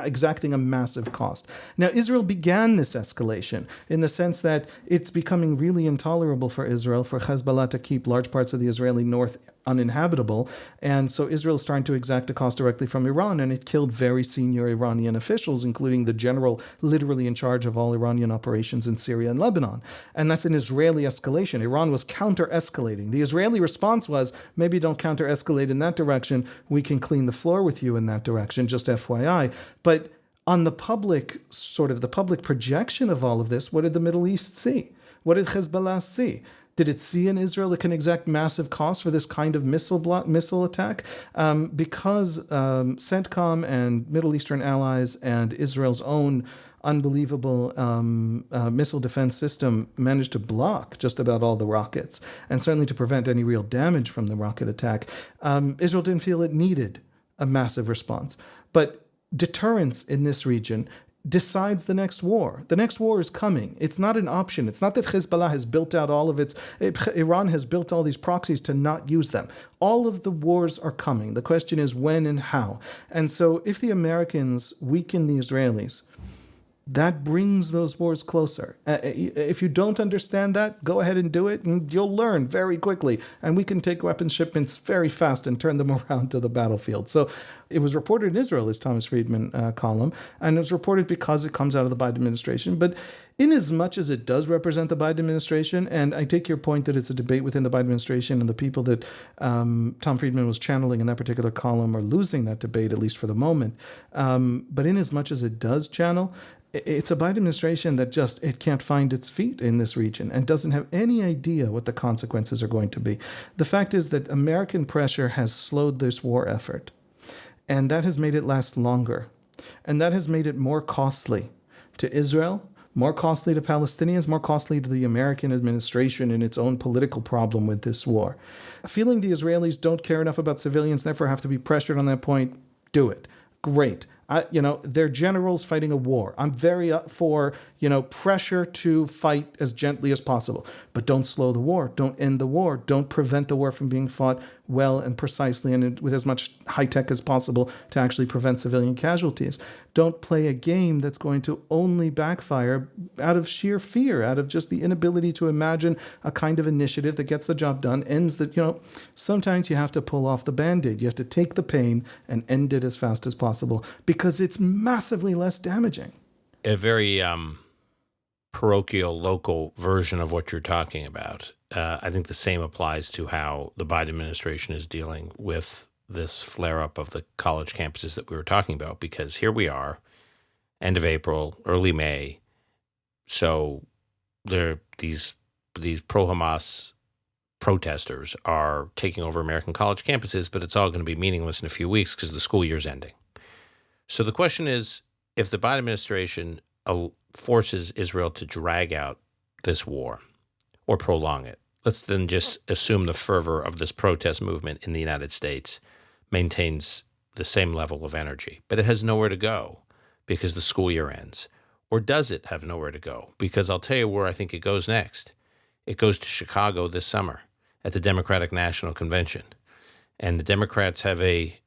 exacting a massive cost. Now, Israel began this escalation in the sense that it's becoming really intolerable for Israel, for Hezbollah to keep large parts of the Israeli north uninhabitable. And so Israel is starting to exact a cost directly from Iran, and it killed very senior Iranian officials, including the general literally in charge of all Iranian operations in Syria and Lebanon. And that's an Israeli escalation. Iran was counter-escalating. The Israeli response was, maybe don't counter-escalate in that direction. We can clean the floor with you in that direction, just FYI. But on the public projection of all of this, what did the Middle East see? What did Hezbollah see? Did it see in Israel that can exact massive costs for this kind of missile attack? Because CENTCOM and Middle Eastern allies and Israel's own unbelievable missile defense system managed to block just about all the rockets, and certainly to prevent any real damage from the rocket attack, Israel didn't feel it needed a massive response. But deterrence in this region decides the next war. The next war is coming. It's not an option. It's not that Hezbollah has built out Iran has built all these proxies to not use them. All of the wars are coming. The question is when and how. And so if the Americans weaken the Israelis, that brings those wars closer. If you don't understand that, go ahead and do it, and you'll learn very quickly. And we can take weapons shipments very fast and turn them around to the battlefield. So it was reported in Israel, as Thomas Friedman column, and it was reported because it comes out of the Biden administration. But in as much as it does represent the Biden administration, and I take your point that it's a debate within the Biden administration, and the people that Tom Friedman was channeling in that particular column are losing that debate, at least for the moment. But in as much as it does channel, it's a Biden administration that it can't find its feet in this region and doesn't have any idea what the consequences are going to be. The fact is that American pressure has slowed this war effort, and that has made it last longer. And that has made it more costly to Israel, more costly to Palestinians, more costly to the American administration in its own political problem with this war. Feeling the Israelis don't care enough about civilians, therefore have to be pressured on that point, do it. Great. They're generals fighting a war. I'm very up for, pressure to fight as gently as possible. But don't slow the war. Don't end the war. Don't prevent the war from being fought well and precisely and with as much high tech as possible to actually prevent civilian casualties. Don't play a game that's going to only backfire out of sheer fear, out of just the inability to imagine a kind of initiative that gets the job done, sometimes you have to pull off the Band-Aid. You have to take the pain and end it as fast as possible because it's massively less damaging. A very parochial, local version of what you're talking about. I think the same applies to how the Biden administration is dealing with this flare-up of the college campuses that we were talking about, because here we are, end of April, early May. So these pro-Hamas protesters are taking over American college campuses, but it's all going to be meaningless in a few weeks because the school year's ending. So the question is, if the Biden administration forces Israel to drag out this war or prolong it, let's then just assume the fervor of this protest movement in the United States maintains the same level of energy, but it has nowhere to go because the school year ends. Or does it have nowhere to go? Because I'll tell you where I think it goes next. It goes to Chicago this summer at the Democratic National Convention. And the Democrats have a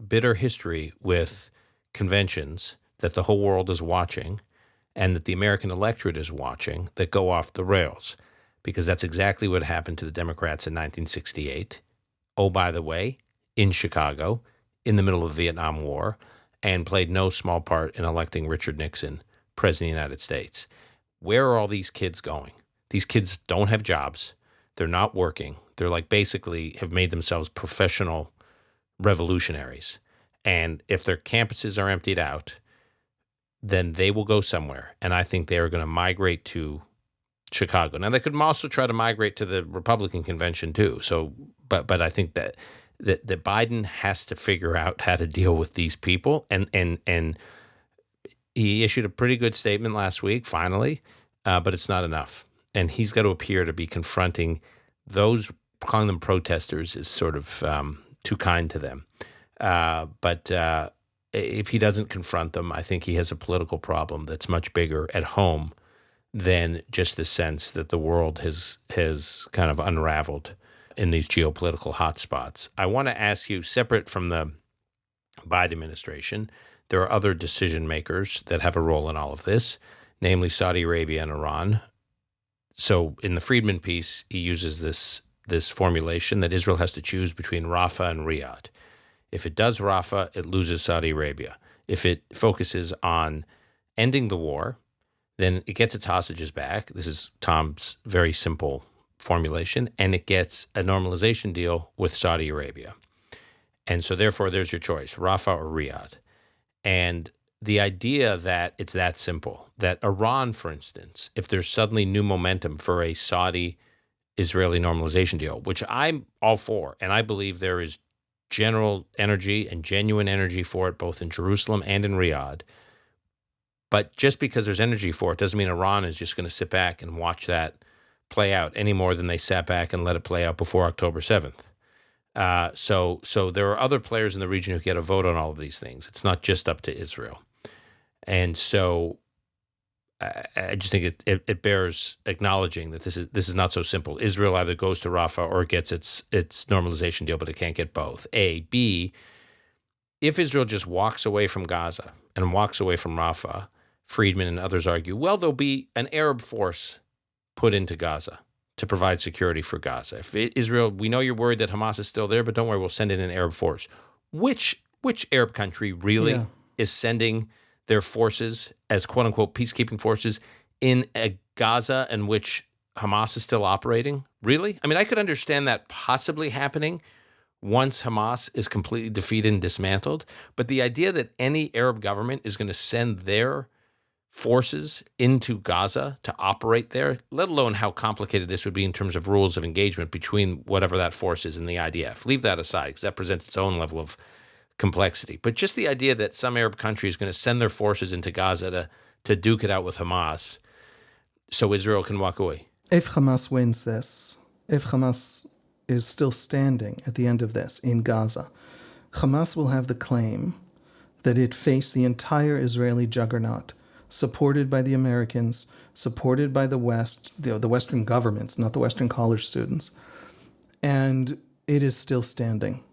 bitter history with conventions that the whole world is watching and that the American electorate is watching that go off the rails, because that's exactly what happened to the Democrats in 1968. Oh, by the way, in Chicago, in the middle of the Vietnam War, and played no small part in electing Richard Nixon president of the United States. Where are all these kids going? These kids don't have jobs. They're not working. They're basically have made themselves professional revolutionaries. And if their campuses are emptied out, then they will go somewhere. And I think they are going to migrate to Chicago. Now, they could also try to migrate to the Republican convention too. So, but I think that Biden has to figure out how to deal with these people. And he issued a pretty good statement last week, finally, but it's not enough. And he's got to appear to be confronting those, calling them protesters is sort of too kind to them. But if he doesn't confront them, I think he has a political problem that's much bigger at home than just the sense that the world has kind of unraveled in these geopolitical hotspots. I want to ask you, separate from the Biden administration, there are other decision makers that have a role in all of this, namely Saudi Arabia and Iran. So in the Friedman piece, he uses this formulation that Israel has to choose between Rafah and Riyadh. If it does Rafah, it loses Saudi Arabia. If it focuses on ending the war, then it gets its hostages back. This is Tom's very simple formulation, and it gets a normalization deal with Saudi Arabia. And so therefore, there's your choice, Rafah or Riyadh. And the idea that it's that simple, that Iran, for instance, if there's suddenly new momentum for a Saudi-Israeli normalization deal, which I'm all for, and I believe there is general energy and genuine energy for it, both in Jerusalem and in Riyadh. But just because there's energy for it doesn't mean Iran is just going to sit back and watch that play out any more than they sat back and let it play out before October 7th. So there are other players in the region who get a vote on all of these things. It's not just up to Israel. And so I just think it bears acknowledging that this is not so simple. Israel either goes to Rafah or it gets its normalization deal, but it can't get both. A. B, if Israel just walks away from Gaza and walks away from Rafah, Friedman and others argue, well, there'll be an Arab force put into Gaza to provide security for Gaza. If Israel, we know you're worried that Hamas is still there, but don't worry, we'll send in an Arab force. Which Arab country really is sending their forces as quote-unquote peacekeeping forces in a Gaza in which Hamas is still operating? Really? I mean, I could understand that possibly happening once Hamas is completely defeated and dismantled, but the idea that any Arab government is going to send their forces into Gaza to operate there, let alone how complicated this would be in terms of rules of engagement between whatever that force is and the IDF. Leave that aside, because that presents its own level of complexity. But just the idea that some Arab country is going to send their forces into Gaza to duke it out with Hamas so Israel can walk away. If Hamas wins this, if Hamas is still standing at the end of this in Gaza, Hamas will have the claim that it faced the entire Israeli juggernaut, supported by the Americans, supported by the West, the Western governments, not the Western college students, and it is still standing.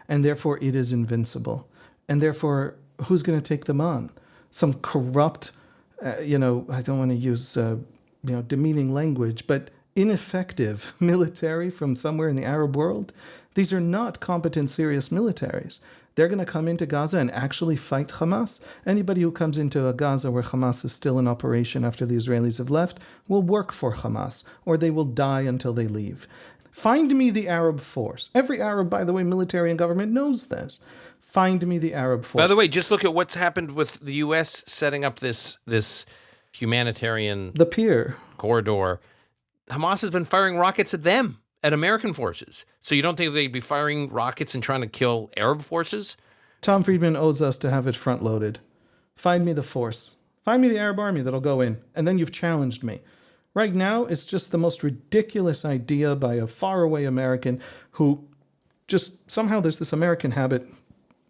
And therefore, it is invincible. And therefore, who's going to take them on? Some corrupt, I don't want to use, demeaning language, but ineffective military from somewhere in the Arab world. These are not competent, serious militaries. They're going to come into Gaza and actually fight Hamas. Anybody who comes into a Gaza where Hamas is still in operation after the Israelis have left will work for Hamas, or they will die until they leave. Find me the Arab force. Every Arab, by the way, military and government knows this. Find me the Arab force. By the way, just look at what's happened with the U.S. setting up this humanitarian the pier corridor. Hamas has been firing rockets at them, at American forces. So you don't think they'd be firing rockets and trying to kill Arab forces? Tom Friedman owes us to have it front-loaded. Find me the force. Find me the Arab army that'll go in. And then you've challenged me. Right now, it's just the most ridiculous idea by a faraway American who just, somehow there's this American habit.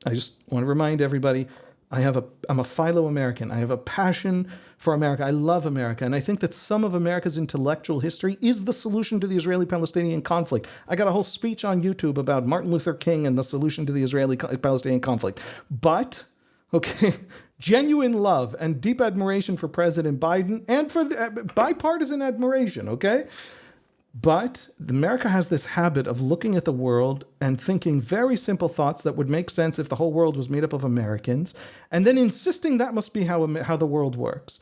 I just want to remind everybody, I'm a philo-American. I have a passion for America. I love America. And I think that some of America's intellectual history is the solution to the Israeli-Palestinian conflict. I got a whole speech on YouTube about Martin Luther King and the solution to the Israeli-Palestinian conflict. But, genuine love and deep admiration for President Biden and for the bipartisan admiration, okay? But America has this habit of looking at the world and thinking very simple thoughts that would make sense if the whole world was made up of Americans, and then insisting that must be how the world works.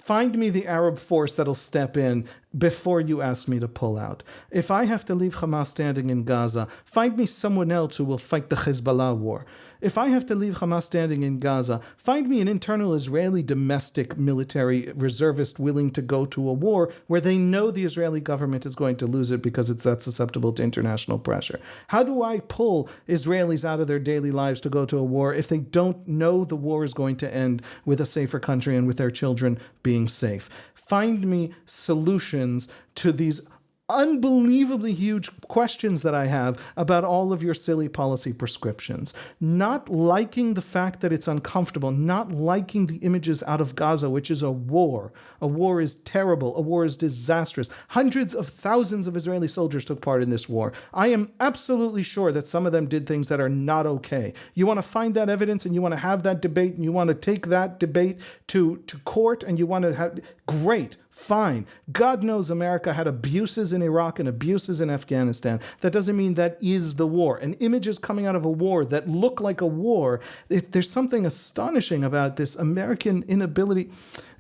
find me the Arab force that'll step in before you ask me to pull out. If I have to leave Hamas standing in Gaza, find me someone else who will fight the Hezbollah war. If I have to leave Hamas standing in Gaza, find me an internal Israeli domestic military reservist willing to go to a war where they know the Israeli government is going to lose it because it's that susceptible to international pressure. How do I pull Israelis out of their daily lives to go to a war if they don't know the war is going to end with a safer country and with their children being safe? Find me solutions to these unbelievably huge questions that I have about all of your silly policy prescriptions. Not liking the fact that it's uncomfortable, not liking the images out of Gaza, which is a war. A war is terrible. A war is disastrous. Hundreds of thousands of Israeli soldiers took part in this war. I am absolutely sure that some of them did things that are not okay. You want to find that evidence and you want to have that debate and you want to take that debate to court and you want to have... Great. Fine. God knows America had abuses in Iraq and abuses in Afghanistan. That doesn't mean that is the war. And images coming out of a war that look like a war, there's something astonishing about this American inability.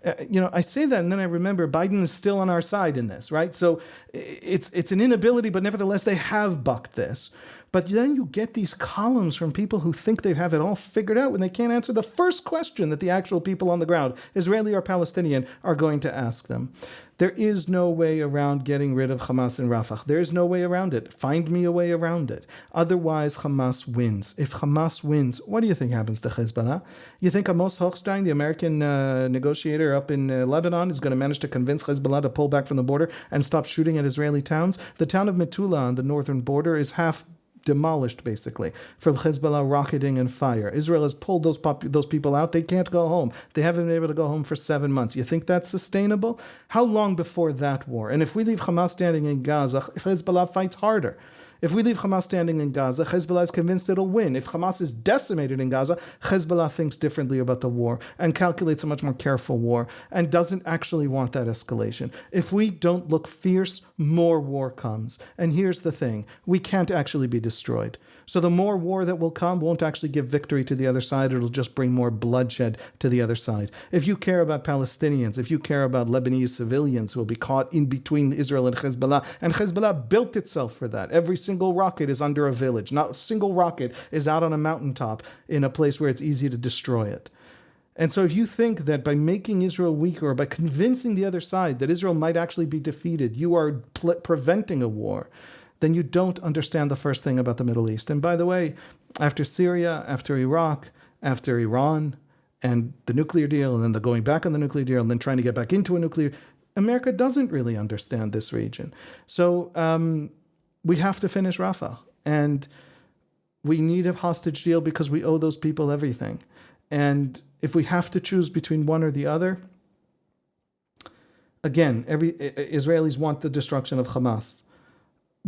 I say that and then I remember Biden is still on our side in this, right? So it's an inability, but nevertheless, they have bucked this. But then you get these columns from people who think they have it all figured out when they can't answer the first question that the actual people on the ground, Israeli or Palestinian, are going to ask them. There is no way around getting rid of Hamas and Rafah. There is no way around it. Find me a way around it. Otherwise, Hamas wins. If Hamas wins, what do you think happens to Hezbollah? You think Amos Hochstein, the American negotiator up in Lebanon, is going to manage to convince Hezbollah to pull back from the border and stop shooting at Israeli towns? The town of Metula on the northern border is half demolished, basically, from Hezbollah rocketing and fire. Israel has pulled those people out. They can't go home. They haven't been able to go home for 7 months. You think that's sustainable? How long before that war? And if we leave Hamas standing in Gaza, Hezbollah fights harder. If we leave Hamas standing in Gaza, Hezbollah is convinced it'll win. If Hamas is decimated in Gaza, Hezbollah thinks differently about the war and calculates a much more careful war and doesn't actually want that escalation. If we don't look fierce, more war comes. And here's the thing, we can't actually be destroyed. So the more war that will come won't actually give victory to the other side. It'll just bring more bloodshed to the other side. If you care about Palestinians, if you care about Lebanese civilians who will be caught in between Israel and Hezbollah built itself for that. Every single rocket is under a village. Not a single rocket is out on a mountaintop in a place where it's easy to destroy it. And so if you think that by making Israel weaker or by convincing the other side that Israel might actually be defeated, you are preventing a war, then you don't understand the first thing about the Middle East. And by the way, after Syria, after Iraq, after Iran, and the nuclear deal, and then the going back on the nuclear deal, and then trying to get back into a nuclear, America doesn't really understand this region. So we have to finish Rafah. And we need a hostage deal because we owe those people everything. And if we have to choose between one or the other, again, Israelis want the destruction of Hamas.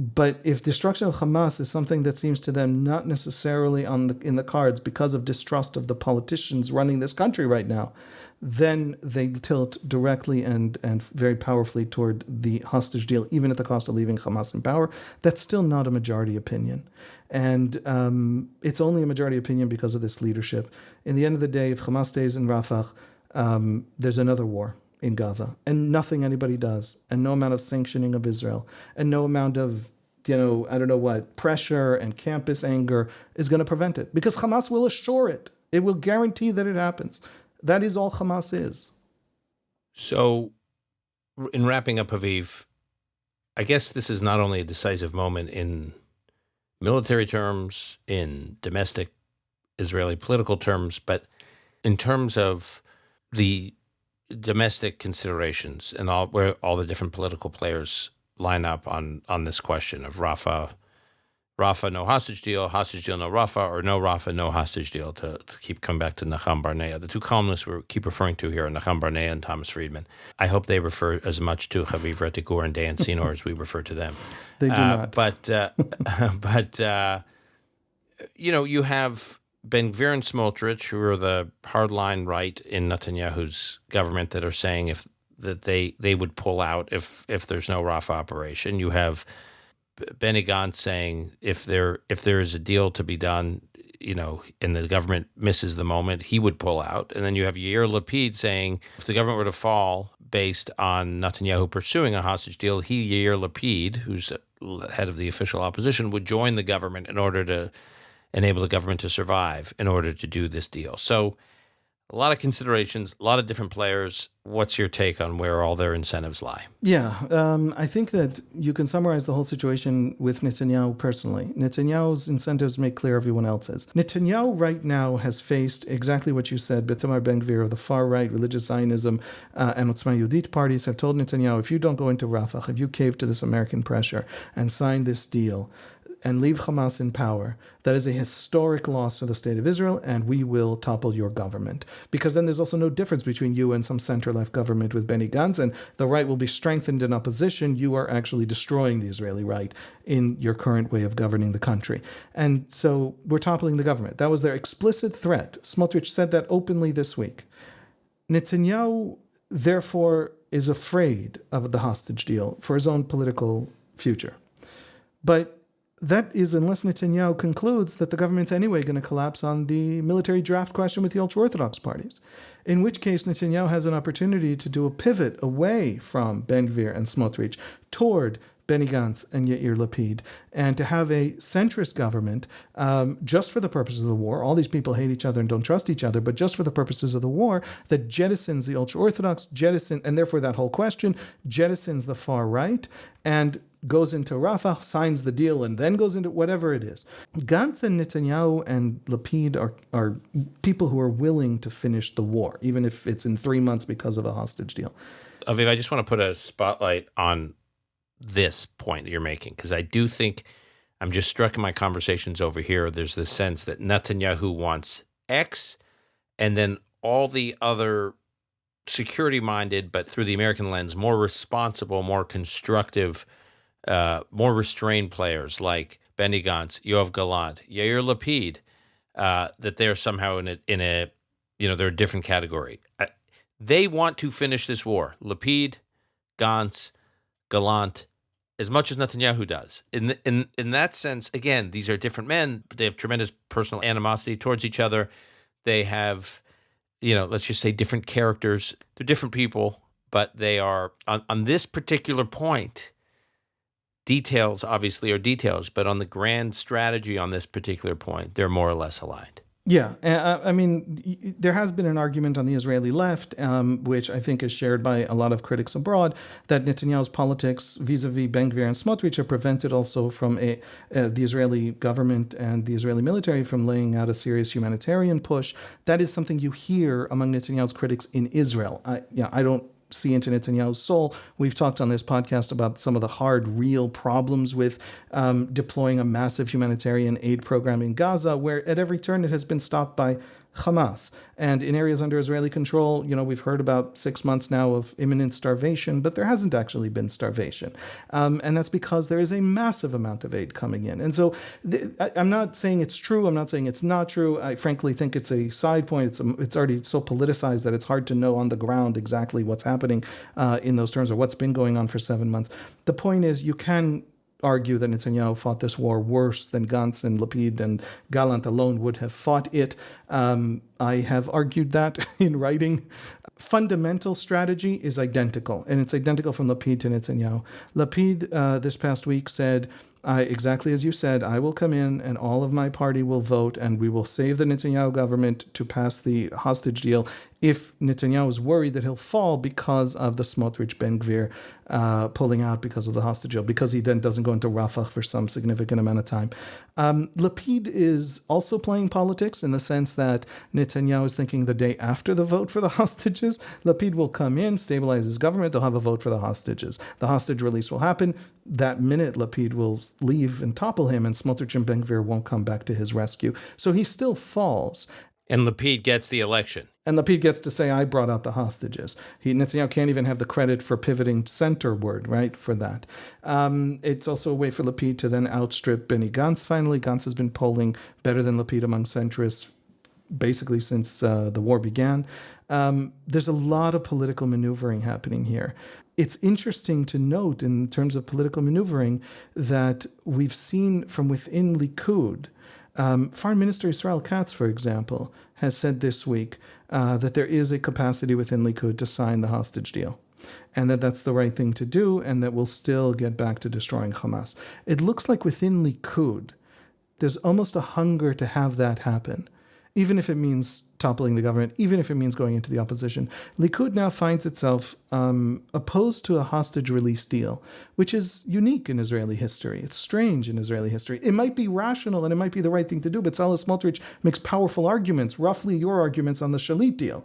But if destruction of Hamas is something that seems to them not necessarily in the cards because of distrust of the politicians running this country right now, then they tilt directly and very powerfully toward the hostage deal, even at the cost of leaving Hamas in power. That's still not a majority opinion. And it's only a majority opinion because of this leadership. In the end of the day, if Hamas stays in Rafah, there's another war in Gaza, and nothing anybody does, and no amount of sanctioning of Israel, and no amount of, pressure and campus anger is going to prevent it, because Hamas will assure it. It will guarantee that it happens. That is all Hamas is. So, in wrapping up, Haviv, I guess this is not only a decisive moment in military terms, in domestic Israeli political terms, but in terms of the domestic considerations and where all the different political players line up on this question of Rafah, no hostage deal, no Rafah, or no Rafah, no hostage deal, to keep coming back to Nachum Barnea. The two columnists we keep referring to here are Nachum Barnea and Thomas Friedman. I hope they refer as much to Haviv Rettig Gur and Dan Senor as we refer to them. They do not. You have Ben Gvir and Smotrich, who are the hardline right in Netanyahu's government, that are saying that they would pull out if there's no Rafah operation. You have Benny Gantz saying if there is a deal to be done, and the government misses the moment, he would pull out. And then you have Yair Lapid saying if the government were to fall based on Netanyahu pursuing a hostage deal, Yair Lapid, who's head of the official opposition, would join the government in order to enable the government to survive in order to do this deal. So a lot of considerations, a lot of different players. What's your take on where all their incentives lie? Yeah, I think that you can summarize the whole situation with Netanyahu personally. Netanyahu's incentives make clear everyone else's. Netanyahu right now has faced exactly what you said. Itamar Ben-Gvir of the far-right, religious Zionism, and Otzma Yehudit parties have told Netanyahu, if you don't go into Rafah, if you cave to this American pressure and sign this deal, and leave Hamas in power, that is a historic loss for the state of Israel, and we will topple your government. Because then there's also no difference between you and some center-left government with Benny Gantz, and the right will be strengthened in opposition. You are actually destroying the Israeli right in your current way of governing the country. And so we're toppling the government. That was their explicit threat. Smotrich said that openly this week. Netanyahu, therefore, is afraid of the hostage deal for his own political future. But that is unless Netanyahu concludes that the government's anyway going to collapse on the military draft question with the ultra-Orthodox parties, in which case Netanyahu has an opportunity to do a pivot away from Ben-Gvir and Smotrich toward Benny Gantz and Yair Lapid, and to have a centrist government just for the purposes of the war. All these people hate each other and don't trust each other, but just for the purposes of the war, that jettisons the ultra-Orthodox, and therefore that whole question jettisons the far right, and goes into Rafah, signs the deal, and then goes into whatever it is. Gantz and Netanyahu and Lapid are people who are willing to finish the war, even if it's in 3 months because of a hostage deal. Aviv, I just want to put a spotlight on this point that you're making, because I do think I'm just struck in my conversations over here. There's this sense that Netanyahu wants X, and then all the other security-minded, but through the American lens, more responsible, more constructive, more restrained players like Benny Gantz, Yoav Gallant, Yair Lapid, that they're somehow in a they're a different category. They want to finish this war. Lapid, Gantz, Gallant, as much as Netanyahu does. In that sense, again, these are different men, but they have tremendous personal animosity towards each other. They have, let's just say different characters. They're different people, but they are, on this particular point, details obviously are details, but on the grand strategy on this particular point, they're more or less aligned. Yeah, I mean, there has been an argument on the Israeli left, which I think is shared by a lot of critics abroad, that Netanyahu's politics vis-a-vis Ben-Gvir and Smotrich are prevented also from the Israeli government and the Israeli military from laying out a serious humanitarian push. That is something you hear among Netanyahu's critics in Israel. I don't see into Netanyahu's soul. We've talked on this podcast about some of the hard, real problems with deploying a massive humanitarian aid program in Gaza, where at every turn it has been stopped by Hamas. And in areas under Israeli control, we've heard about 6 months now of imminent starvation, but there hasn't actually been starvation. And that's because there is a massive amount of aid coming in. And so I'm not saying it's true. I'm not saying it's not true. I frankly think it's a side point. It's already so politicized that it's hard to know on the ground exactly what's happening in those terms or what's been going on for 7 months. The point is, you can argue that Netanyahu fought this war worse than Gantz and Lapid and Gallant alone would have fought it. I have argued that in writing. Fundamental strategy is identical, and it's identical from Lapid to Netanyahu. Lapid this past week said, exactly as you said, I will come in and all of my party will vote and we will save the Netanyahu government to pass the hostage deal if Netanyahu is worried that he'll fall because of the Smotrich Ben-Gvir pulling out because of the hostage deal, because he then doesn't go into Rafah for some significant amount of time. Lapid is also playing politics in the sense that Netanyahu is thinking the day after the vote for the hostages, Lapid will come in, stabilize his government, they'll have a vote for the hostages. The hostage release will happen. That minute, Lapid will leave and topple him, and Smotrich and Ben-Gvir won't come back to his rescue. So he still falls. And Lapid gets the election. And Lapid gets to say, I brought out the hostages. Netanyahu can't even have the credit for pivoting centerward, right, for that. It's also a way for Lapid to then outstrip Benny Gantz finally. Gantz has been polling better than Lapid among centrists basically since the war began. There's a lot of political maneuvering happening here. It's interesting to note in terms of political maneuvering that we've seen from within Likud Foreign Minister Israel Katz, for example, has said this week that there is a capacity within Likud to sign the hostage deal, and that that's the right thing to do, and that we'll still get back to destroying Hamas. It looks like within Likud, there's almost a hunger to have that happen, even if it means toppling the government, even if it means going into the opposition. Likud now finds itself opposed to a hostage release deal, which is unique in Israeli history. It's strange in Israeli history. It might be rational and it might be the right thing to do, but Tzalal Smotrich makes powerful arguments, roughly your arguments on the Shalit deal.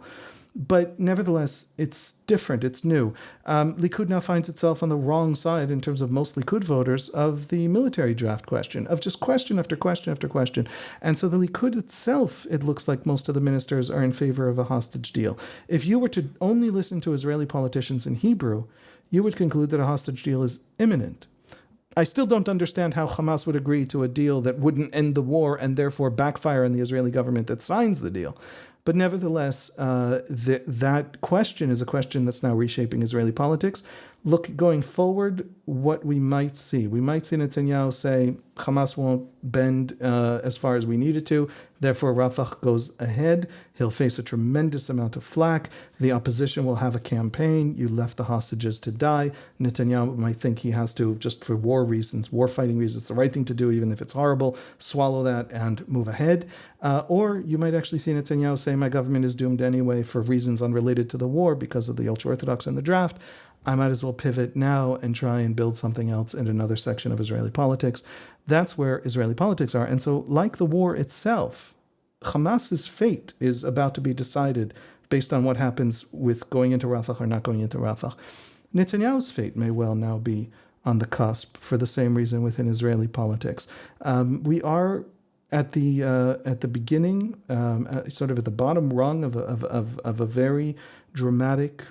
But nevertheless, it's different. It's new. Likud now finds itself on the wrong side in terms of most Likud voters of the military draft question, of just question after question after question. And so the Likud itself, it looks like most of the ministers are in favor of a hostage deal. If you were to only listen to Israeli politicians in Hebrew, you would conclude that a hostage deal is imminent. I still don't understand how Hamas would agree to a deal that wouldn't end the war and therefore backfire on the Israeli government that signs the deal. But nevertheless, that question is a question that's now reshaping Israeli politics. Look, going forward, what we might see. We might see Netanyahu say, Hamas won't bend as far as we need it to. Therefore, Rafah goes ahead. He'll face a tremendous amount of flack. The opposition will have a campaign. You left the hostages to die. Netanyahu might think he has to, just for war reasons, war fighting reasons, it's the right thing to do, even if it's horrible, swallow that and move ahead. Or you might actually see Netanyahu say, my government is doomed anyway for reasons unrelated to the war because of the ultra-Orthodox and the draft. I might as well pivot now and try and build something else in another section of Israeli politics. That's where Israeli politics are. And so, like the war itself, Hamas's fate is about to be decided based on what happens with going into Rafah or not going into Rafah. Netanyahu's fate may well now be on the cusp for the same reason within Israeli politics. We are at the beginning, sort of at the bottom rung of a very dramatic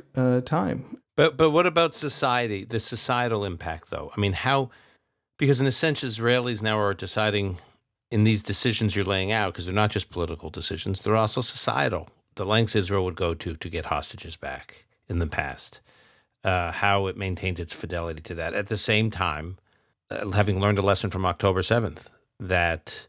time. But what about society, the societal impact, though? I mean, because in a sense, Israelis now are deciding in these decisions you're laying out, because they're not just political decisions, they're also societal. The lengths Israel would go to get hostages back in the past, how it maintains its fidelity to that. At the same time, having learned a lesson from October 7th, that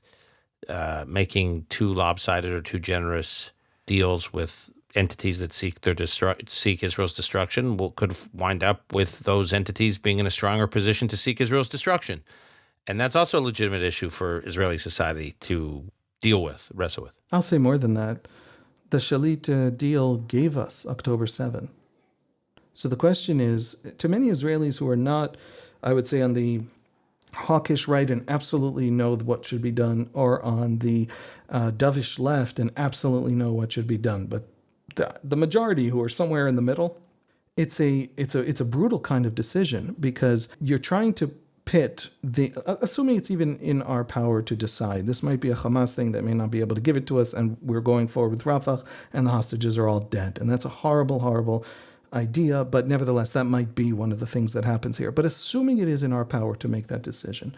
making too lopsided or too generous deals with entities that seek Israel's destruction could wind up with those entities being in a stronger position to seek Israel's destruction. And that's also a legitimate issue for Israeli society to wrestle with. I'll say more than that. The Shalit deal gave us October 7. So the question is, to many Israelis who are not, I would say, on the hawkish right and absolutely know what should be done, or on the dovish left and absolutely know what should be done, but the majority who are somewhere in the middle, it's a brutal kind of decision, because you're trying to pit assuming it's even in our power to decide. This might be a Hamas thing that may not be able to give it to us, and we're going forward with Rafah, and the hostages are all dead, and that's a horrible, horrible idea. But nevertheless, that might be one of the things that happens here. But assuming it is in our power to make that decision,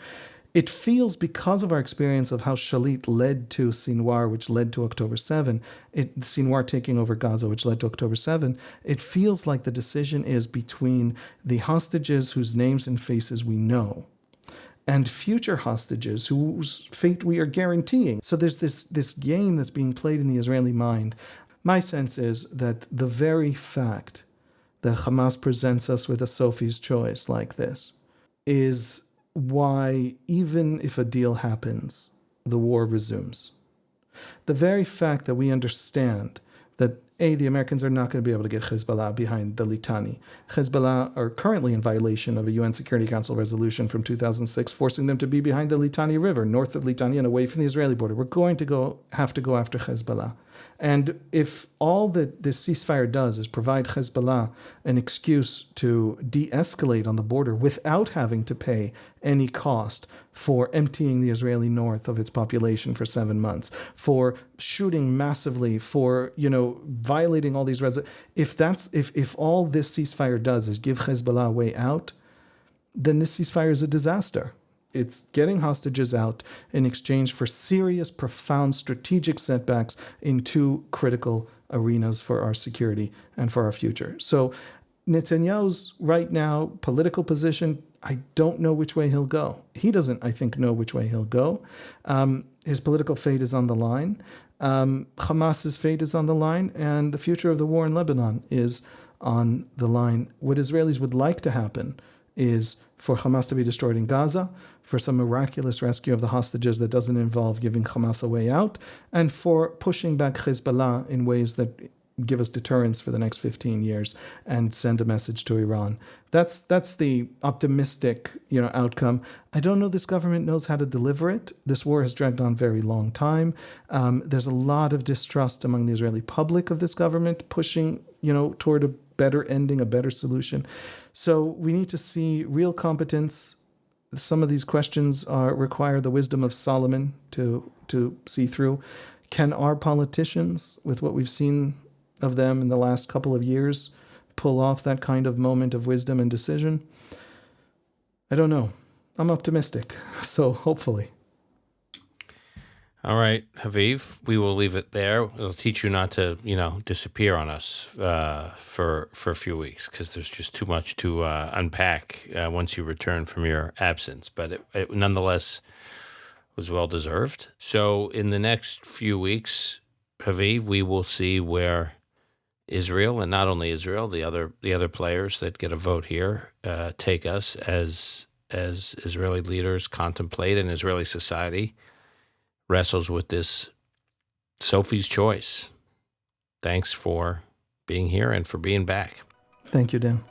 it feels, because of our experience of how Shalit led to Sinwar, which led to October 7, Sinwar taking over Gaza, which led to October 7, it feels like the decision is between the hostages whose names and faces we know and future hostages whose fate we are guaranteeing. So there's this game that's being played in the Israeli mind. My sense is that the very fact that Hamas presents us with a Sophie's choice like this is why, even if a deal happens, the war resumes. The very fact that we understand that, the Americans are not going to be able to get Hezbollah behind the Litani. Hezbollah are currently in violation of a UN Security Council resolution from 2006, forcing them to be behind the Litani River, north of Litani and away from the Israeli border. We're going to have to go after Hezbollah. And if all that this ceasefire does is provide Hezbollah an excuse to de-escalate on the border without having to pay any cost for emptying the Israeli north of its population for 7 months, for shooting massively, for violating all these if all this ceasefire does is give Hezbollah a way out, then this ceasefire is a disaster. It's getting hostages out in exchange for serious, profound strategic setbacks in two critical arenas for our security and for our future. So Netanyahu's right now political position I don't know which way he'll go. He doesn't, I think, know which way he'll go. His political fate is on the line. Hamas's fate is on the line, and the future of the war in Lebanon is on the line. What Israelis would like to happen is for Hamas to be destroyed in Gaza, for some miraculous rescue of the hostages that doesn't involve giving Hamas a way out, and for pushing back Hezbollah in ways that give us deterrence for the next 15 years and send a message to Iran. That's the optimistic, outcome. I don't know this government knows how to deliver it. This war has dragged on very long time. There's a lot of distrust among the Israeli public of this government pushing, toward a better ending, a better solution. So we need to see real competence. Some of these questions require the wisdom of Solomon to see through. Can our politicians, with what we've seen of them in the last couple of years, pull off that kind of moment of wisdom and decision? I don't know. I'm optimistic, so hopefully. All right, Haviv, we will leave it there. It'll teach you not to, disappear on us for a few weeks, because there's just too much to unpack once you return from your absence. But it nonetheless was well-deserved. So in the next few weeks, Haviv, we will see where Israel, and not only Israel, the other players that get a vote here, take us as Israeli leaders contemplate, and Israeli society wrestles with this Sophie's choice. Thanks for being here and for being back. Thank you, Dan.